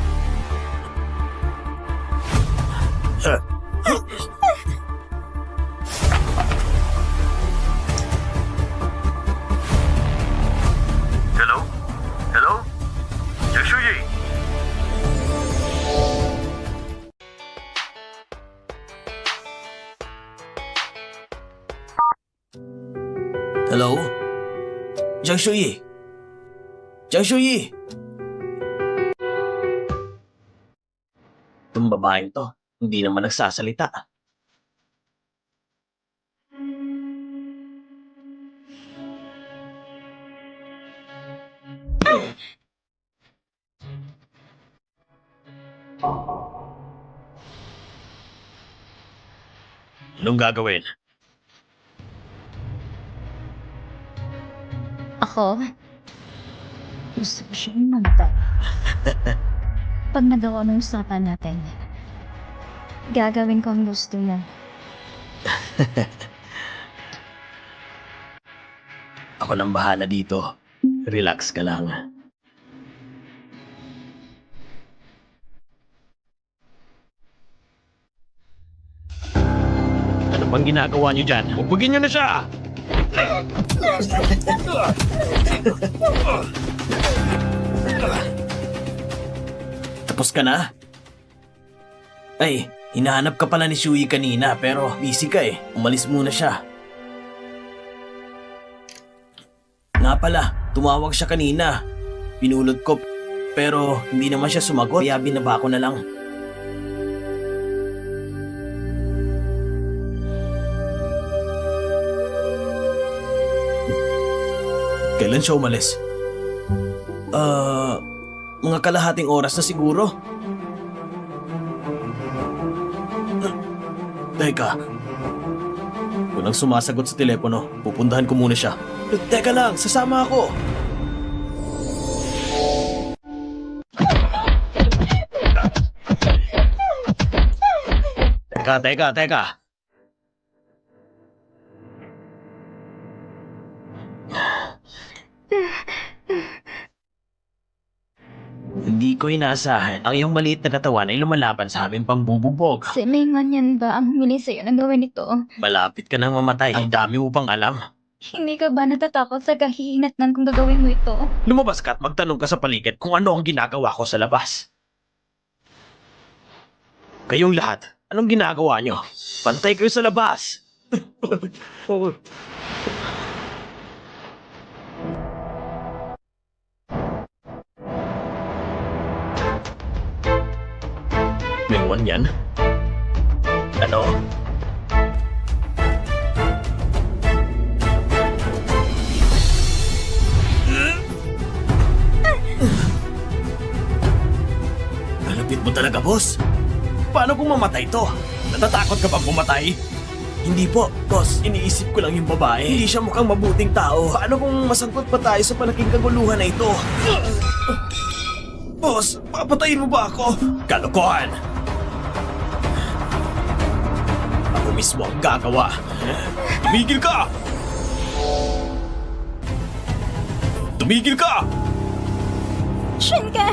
Hello? Hello? Jiang Shuyi! Hello? Jiang Shuyi, Jiang Shuyi! Itong babaeng to, hindi naman nagsasalita. Anong gagawin? Ako? Gusto ko siyang mamatay. Pag nagawa ng usapan natin, gagawin ko ang gusto niya. Ako nang bahala dito. Relax ka lang. Ano bang ginagawa niyo dyan? Huwagin niyo na siya! Tapos ka na? Ay, hinahanap ka pala ni Shuyi kanina pero busy ka eh. Umalis muna siya. Nga pala, tumawag siya kanina. Pinulot ko pero hindi naman siya sumagot kaya binaba ko na lang. Kailan siya umalis? Mga kalahating oras na siguro. Teka. Walang sumasagot sa telepono. Pupuntahan ko muna siya. Teka lang, sasama ako. Teka. Hindi ko inaasahan. Ang iyong maliit na katawan ay lumalaban sa aming pambububog. Si Mingan yan ba ang humili sa'yo na gawin ito? Malapit ka nang mamatay. Ang dami mo pang alam. Hindi ka ba natatakot sa kahihinatnan kung gagawin mo ito? Lumabas ka at magtanong ka sa paligid kung ano ang ginagawa ko sa labas. Kayong lahat, anong ginagawa nyo? Pantay kayo sa labas! Mengwan yan? Ano? Kalapit mo talaga, boss. Paano kung mamatay to? Natatakot ka bang pumatay? Hindi po, boss. Iniisip ko lang yung babae. Hindi siya mukhang mabuting tao. Paano kung masangkot pa tayo sa malaking kaguluhan na ito? Boss, papatayin mo ba ako? Kalokohan! Ako mismo ang gagawa. Tumigil ka! Tumigil ka! Shinka!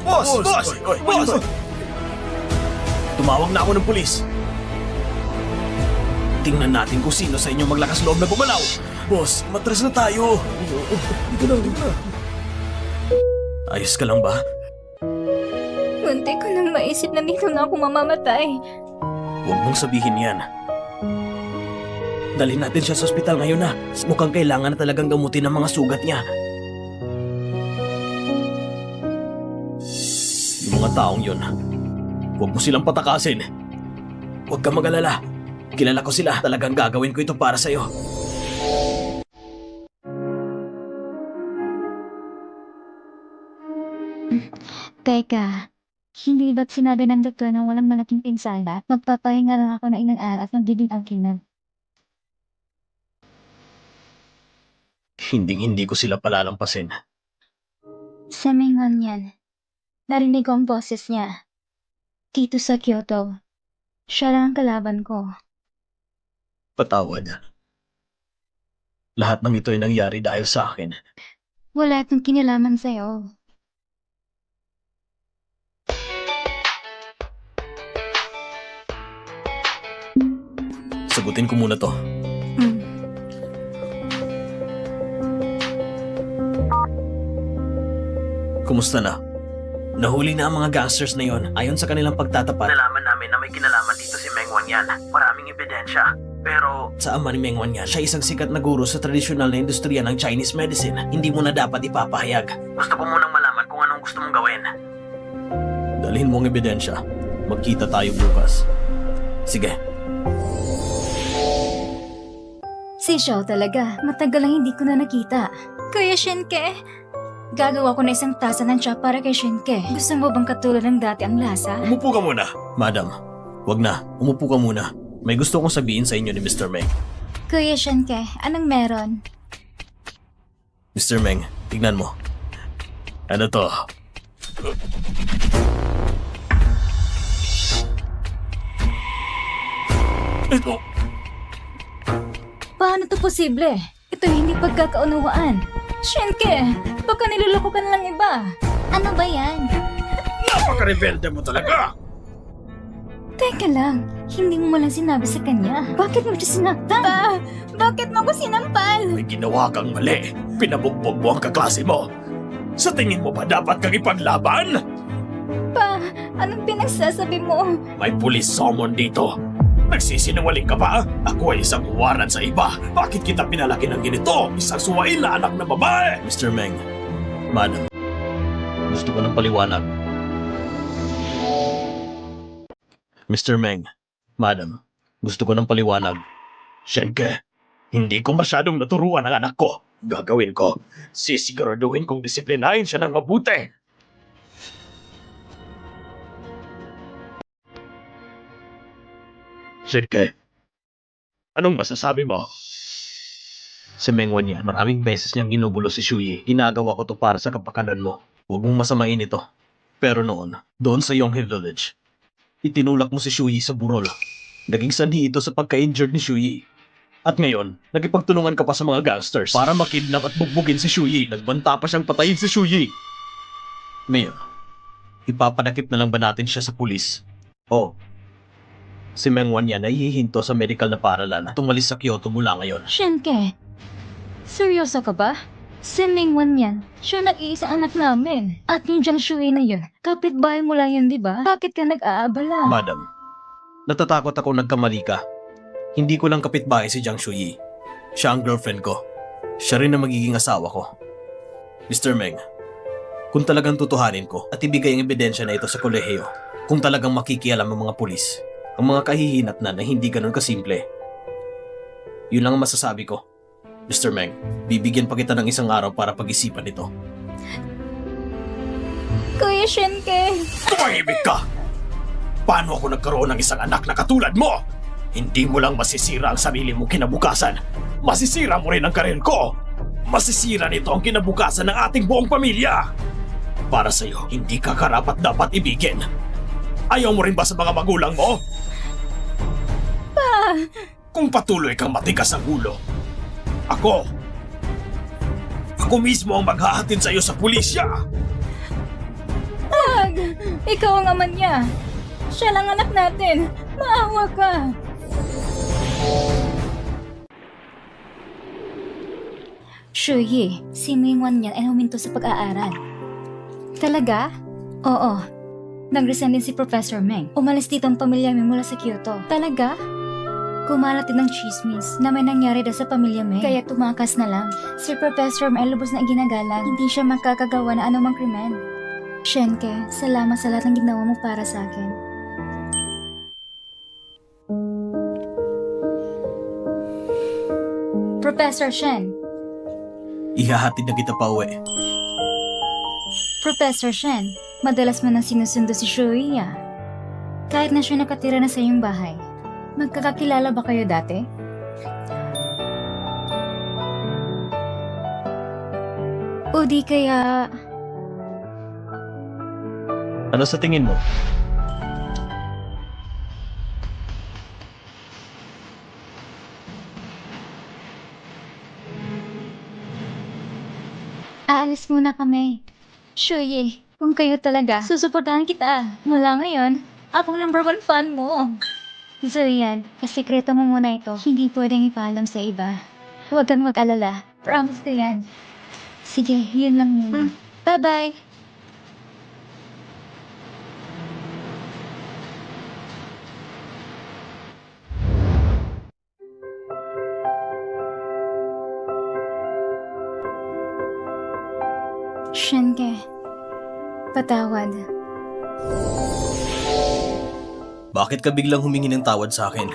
Boss! Tumawag na ako ng pulis. Tingnan natin kung sino sa inyo maglakas loob na gumalaw. Boss, matras na tayo. Dito na. Ayos ka lang ba? Munti ko nang maisip na dito na ako mamamatay. Huwag mong sabihin yan. Dalhin natin siya sa ospital ngayon na. Mukhang kailangan na talagang gamutin ang mga sugat niya. Yung mga taong yun, huwag mo silang patakasin. Huwag kang mag-alala. Kilala ko sila. Talagang gagawin ko ito para sa'yo. Teka, hindi ba't sinabi ng doktor na walang malaking pinsala? Magpapahinga lang ako na ilang araw at magdiding ang kinan. Hindi ko sila palalampasin. Sa Mingan yan. Narinig ko ang boses niya. Dito sa Kyoto. Siya lang ang kalaban ko. Patawad. Lahat ng ito ay nangyari dahil sa akin. Wala itong kinalaman sa'yo. Sagutin ko muna to. Hmm. Kumusta na? Nahuli na ang mga gangsters na yon. Ayon sa kanilang pagtatapat, nalaman namin na may kinalaman dito si Meng Wanyan. Maraming ebidensya. Pero Sa ama ni Meng Wanyan, siya isang sikat na guro sa tradisyonal na industriya ng Chinese medicine. Hindi mo na dapat ipapahayag. gusto ko munang malaman kung anong gusto mong gawin. Dalhin mo ang ebidensya. Magkita tayo bukas. Sige. Si Xiao talaga. Matagal lang hindi ko na nakita. Kuya Shinke, gagawa ko na isang tasa ng cha para kay Shinke. Gusto mo bang katulad ng dati ang lasa? Umupo ka muna. Madam, wag na. Umupo ka muna. May gusto kong sabihin sa inyo ni Mr. Meng. Kuya Shinke, anong meron? Mr. Meng, tignan mo. Ano to? Ito. Paano to posible? Ito hindi pagkakaunawaan. Shinke, baka niloloko ka na lang iba. Ano ba yan? Napaka-rebelde mo talaga! Teka lang, hindi mo malang sinabi sa kanya. Bakit mo siya sinaktan? Bakit mo ko sinampal? May ginawa kang mali. Pinabugbog mo ang kaklase mo. Sa tingin mo ba dapat kang ipaglaban? Anong pinagsasabi mo? May pulis summon dito. Nagsisinungaling ka ba? Ako ay isang huwaran sa iba. Bakit kita pinalaki ng ganito? Isang suwain na anak na babae! Mr. Meng, Madam, gusto ko ng paliwanag. Mr. Meng, Madam, gusto ko ng paliwanag. Shenke, hindi ko masyadong naturuan ang anak ko. Gagawin ko. Sisiguraduhin kong disiplinahin siya ng mabuti. Shenke, anong masasabi mo? Si Meng Wanyan, maraming beses niyang ginugulo si Shuyi. Ginagawa ko to para sa kapakanan mo. Huwag mong masamain ito. Pero noon, doon sa Yonghe Village, itinulak mo si Shuyi sa burol. Naging sanhi ito sa pagka-injured ni Shuyi. At ngayon, nagipagtulungan ka pa sa mga gangsters para makidnap at bugbugin si Shuyi. Nagbanta pa siyang patayin si Shuyi. Ngayon, ipapanakip na lang ba natin siya sa pulis? Oo. Si Meng Wanyan ay hihinto sa medical na paaralan at tumalis sa Kyoto mula ngayon. Shinke, seryoso ka ba? Si Mingwan yan, siya nag-iisang anak namin. At yung Jiang Shui na yun, kapitbahay mo lang yun, di ba? Bakit ka nag-aabala? Madam, natatakot ako nagkamali ka. Hindi ko lang kapitbahay si Jiang Shuyi. Siya ang girlfriend ko. Siya rin ang magiging asawa ko. Mr. Meng, kung talagang tutuhanin ko at ibigay ang ebidensya na ito sa kolehiyo, kung talagang makikialam ang mga pulis, ang mga kahihinat na hindi ganun kasimple, yun lang ang masasabi ko. Mr. Meng, bibigyan pa kita ng isang araw para pag-isipan ito. Kuya Shinke! Tumahimik ka! Paano ako nagkaroon ng isang anak na katulad mo? Hindi mo lang masisira ang sarili mo kinabukasan. Masisira mo rin ang karir ko. Masisira nito ang kinabukasan ng ating buong pamilya. Para sa'yo, hindi ka karapat dapat ibigin. Ayaw mo rin ba sa mga magulang mo? Kung patuloy kang matigas ang ulo, ako mismo ang maghahatid sa'yo sa pulisya. Wag! Ikaw ang ama niya. Siya lang anak natin. Maawa ka. Shuyi, si Mingwan yan ay huminto sa pag-aaral. Talaga? Oo. Nag-resign din si Professor Meng. Umalis dito ang pamilya Meng mula sa Kyoto. Talaga? Kumalat din ng chismis na may nangyari daw sa pamilya Meng. Kaya tumakas na lang. Si Professor Meng ay lubos na iginagalang. Hindi siya makakagawa na anumang krimen. Shenke, salamat sa lahat ng ginawa mo para sa akin. Professor Shen. Ihahatid na kita pa uwi. Professor Shen, madalas mo nang sinusundo si Shuya. Kahit na siya nakatira na sa iyong bahay. Magkakakilala ba kayo dati? O di kaya... Ano sa tingin mo? Aalis muna kami. Shuyi, kung kayo talaga, susuportahan kita. Mula ngayon, akong #1 fan mo. So yan, kasikreto mo muna ito. Hindi pwedeng ipaalam sa iba. Huwag kang mag-alala. Promise ko yan. Sige, yun lang yun. Bye-bye! Shenke, patawad. Bakit ka biglang humingi ng tawad sa akin?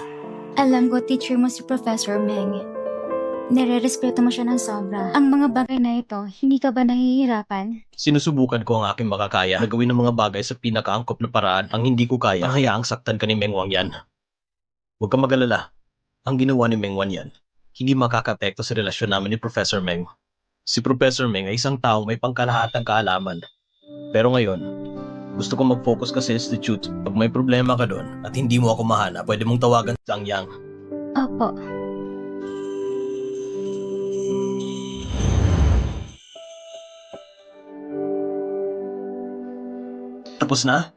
Alam ko, teacher mo si Professor Meng. Nire-respeto mo siya ng sobra. Ang mga bagay na ito, hindi ka ba nahihirapan? Sinusubukan ko ang aking makakaya na gawin ng mga bagay sa pinakaangkop na paraan ang hindi ko kaya. Ang hayaang saktan ka ni Meng Wang yan. Huwag kang mag-alala. Ang ginawa ni Meng Wan yan, hindi makakapekto sa relasyon namin ni Professor Meng. Si Professor Meng ay isang taong may pangkalahatang kaalaman. Pero ngayon, gusto ko mag-focus ka sa institute. Pag may problema ka doon at hindi mo ako mahana, pwede mong tawagan sa Zhang Yang. Opo. Tapos na?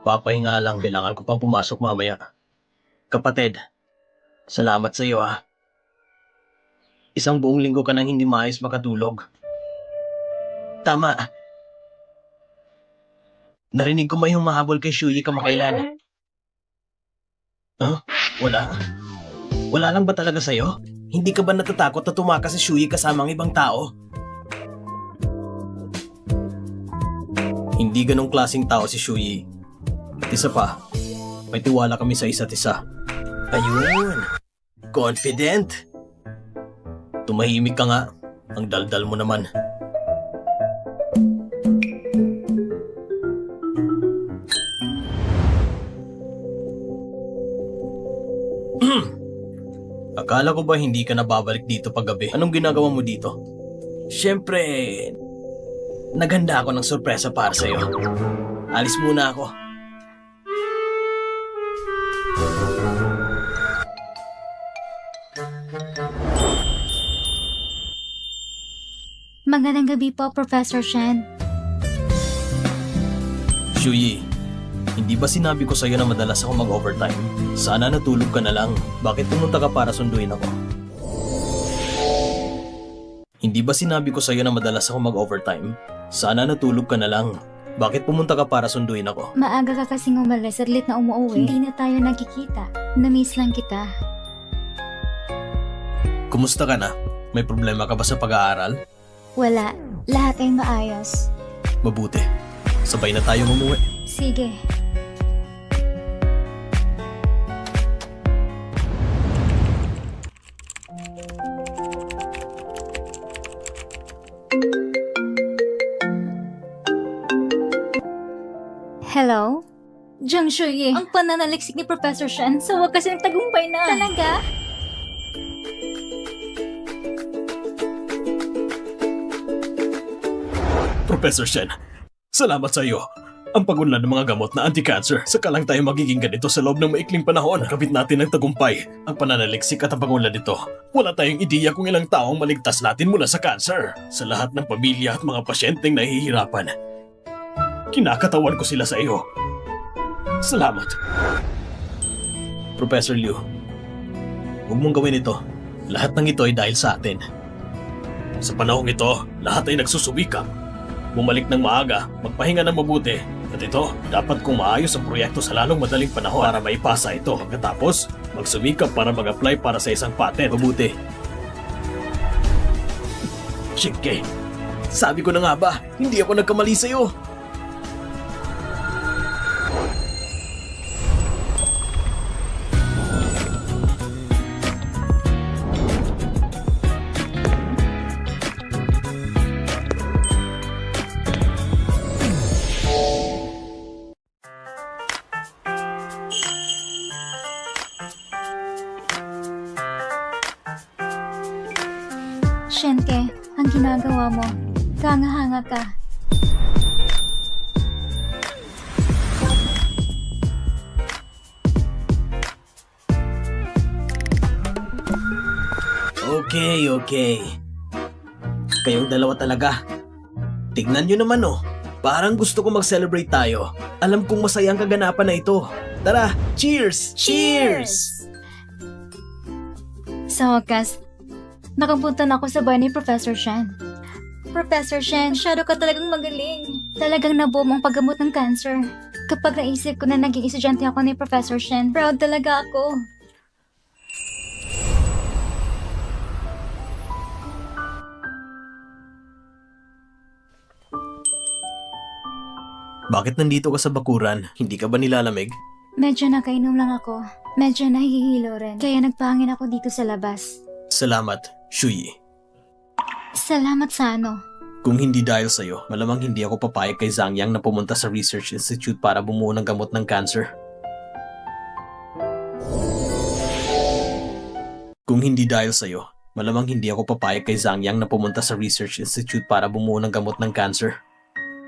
Papahinga lang, kailangan ko pang pumasok mamaya. Kapatid, salamat sa iyo ah. Isang buong linggo ka nang hindi maayos makatulog. Tama. Narinig ko may humahabol kay Shuyi kamakailan. Huh? Wala? Wala lang ba talaga sa'yo? Hindi ka ba natatakot na tumakas si Shuyi kasama ang ibang tao? Hindi ganong klaseng tao si Shuyi. At isa pa, may tiwala kami sa isa't isa. Ayun! Confident! Tumahimik ka nga. Ang daldal mo naman. Akala ko ba hindi ka nababalik dito paggabi? Anong ginagawa mo dito? Siyempre, naghanda ako ng sorpresa para sa'yo. Alis muna ako. Magandang gabi po, Professor Shen. Shuyi, hindi ba sinabi ko sa'yo na madalas ako mag-overtime? Sana natulog ka na lang. Bakit pumunta ka para sunduin ako? Hindi ba sinabi ko sa'yo na madalas ako mag-overtime? Sana natulog ka na lang. Bakit pumunta ka para sunduin ako? Maaga ka kasing umalis at late na umuwi. Hindi na tayo nagkikita. Na-miss lang kita. Kumusta ka na? May problema ka ba sa pag-aaral? Wala. Lahat ay maayos. Mabuti. Sabay na tayong umuwi. Sige. Hello? Jiang Shuyi, ang pananaliksik ni Professor Shen sa wakas ay nagtagumpay na. Talaga? Professor Shen, salamat sa iyo. Ang pagunlad ng mga gamot na anti-cancer, saka lang tayo magiging ganito sa loob ng maikling panahon. Nakabit natin ng tagumpay, ang pananaliksik at ang pagunlad nito. Wala tayong ideya kung ilang taong maligtas natin mula sa cancer. Sa lahat ng pamilya at mga pasyenteng nahihirapan. Kinakatawan ko sila sa iyo. Salamat. Professor Liu, huwag mong gawin ito. Lahat ng ito ay dahil sa atin. Sa panahong ito, lahat ay nagsusubika. Bumalik ng maaga, magpahinga ng mabuti. At ito, dapat kong maayos ang proyekto sa lalong madaling panahon para maipasa ito. Pagkatapos, magsumikap para mag-apply para sa isang patent. Mabuti. Sige, sabi ko na nga ba, hindi ako nagkamali sa'yo. Shenke, ang ginagawa mo, kangahanga ka. Okay. Kayong dalawa talaga. Tignan nyo naman oh. Parang gusto ko mag-celebrate tayo. Alam kong masaya ang kaganapan na ito. Tara, cheers! Sa wakas, nakapunta na ako sa bahay ni Professor Shen. Professor Shen, masyado ka talagang magaling. Talagang nabuo mo ang paggamot ng cancer. Kapag naisip ko na naging estudyante ako ni Professor Shen, proud talaga ako. Bakit nandito ka sa bakuran? Hindi ka ba nilalamig? Medyo nakainom lang ako. Medyo nahihilo rin. Kaya nagpahangin ako dito sa labas. Salamat, Shuyi. Salamat sa ano. Kung hindi dahil sa'yo, malamang hindi ako papayag kay Zhang Yang na pumunta sa Research Institute para bumuo ng gamot ng cancer. Kung hindi dahil sa'yo, malamang hindi ako papayag kay Zhang Yang na pumunta sa Research Institute para bumuo ng gamot ng cancer.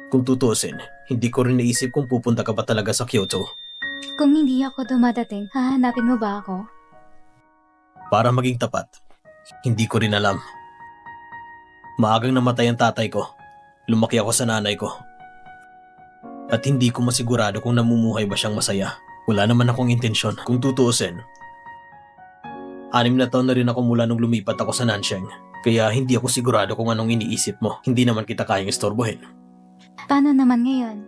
Kung tutusin, hindi ko rin naisip kung pupunta ka ba talaga sa Kyoto. Kung hindi ako dumadating, hahanapin mo ba ako? Para maging tapat, hindi ko rin alam. Maagang namatay ang tatay ko. Lumaki ako sa nanay ko. At hindi ko masigurado kung namumuhay ba siyang masaya. Wala naman akong intensyon. Kung tutuusin, 6 na taon na rin ako mula nung lumipat ako sa Nansheng. Kaya hindi ako sigurado kung anong iniisip mo. Hindi naman kita kayang istorbohin. Paano naman ngayon?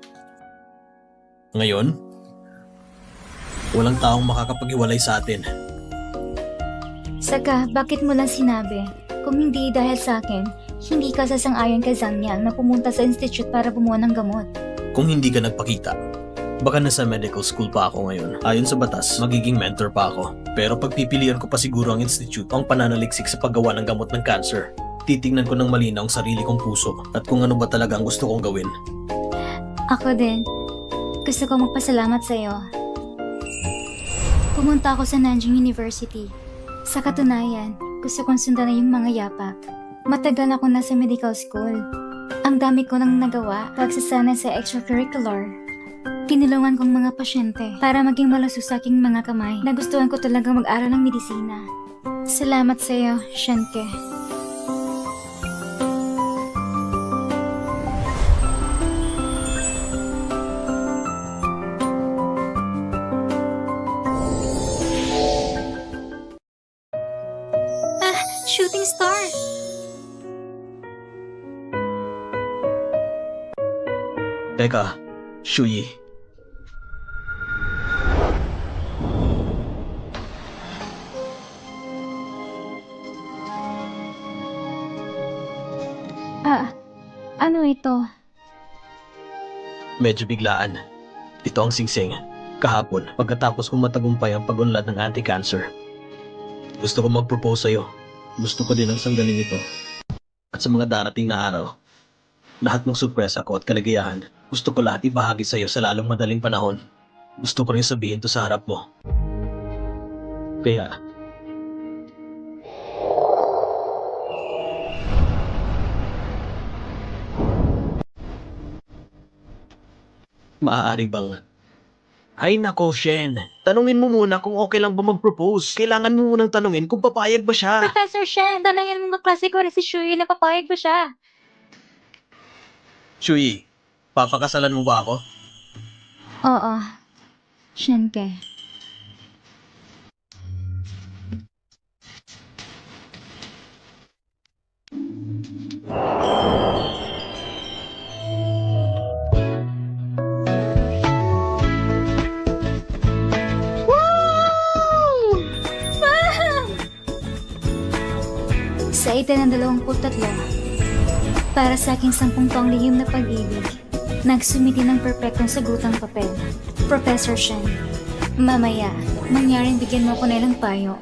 Ngayon, walang taong makakapag-iwalay sa atin. Saka, bakit mo lang sinabi? Kung hindi dahil sa akin, hindi ka sasang-ayon kay Zhang Yang na pumunta sa institute para bumuo ng gamot. Kung hindi ka nagpakita, baka nasa medical school pa ako ngayon. Ayon sa batas, magiging mentor pa ako. Pero pagpipilian ko pa siguro ang institute ang pananaliksik sa paggawa ng gamot ng cancer. Titingnan ko ng malinaw ang sarili kong puso at kung ano ba talaga ang gusto kong gawin. Ako din. Gusto ko magpasalamat sa iyo. Pumunta ako sa Nanjing University. Sa katunayan, gusto kong sundan na yung mga yapak. Matagal ako nasa medical school. Ang dami ko nang nagawa pagsasanay sa extracurricular. Tinulungan kong mga pasyente para maging malusog sa aking mga kamay. Nagustuhan ko talaga mag-aral ng medisina. Salamat sa iyo, Shenke. Shooting star! Teka, Shuyi. Ano ito? Medyo biglaan. Ito ang singsing. Kahapon, pagkatapos kong matagumpay ang pag-unlad ng anti-cancer. Gusto ko mag-propose sa'yo. Gusto ko din ang sanggaling ito. At sa mga darating na araw, lahat ng sorpresa ko at kaligayahan, gusto ko lahat ibahagi sa'yo sa lalong madaling panahon. Gusto ko rin sabihin to sa harap mo. Kaya, maaari bang... Ay nako, Shen. Tanungin mo muna kung okay lang ba mag-propose. Kailangan mo munang tanungin kung papayag ba siya. Professor Shen, tanongin mo kaklase ko rin si Shuyi na papayag ba siya? Shuyi, papakasalan mo ba ako? Oo. Shenke. Sa ita ng 23, para sa aking 10 taong lihim na pag-ibig, nagsumiti ng perpektong sagutang papel. Professor Shen, mamaya, mangyaring bigyan mo ako na ilang payo.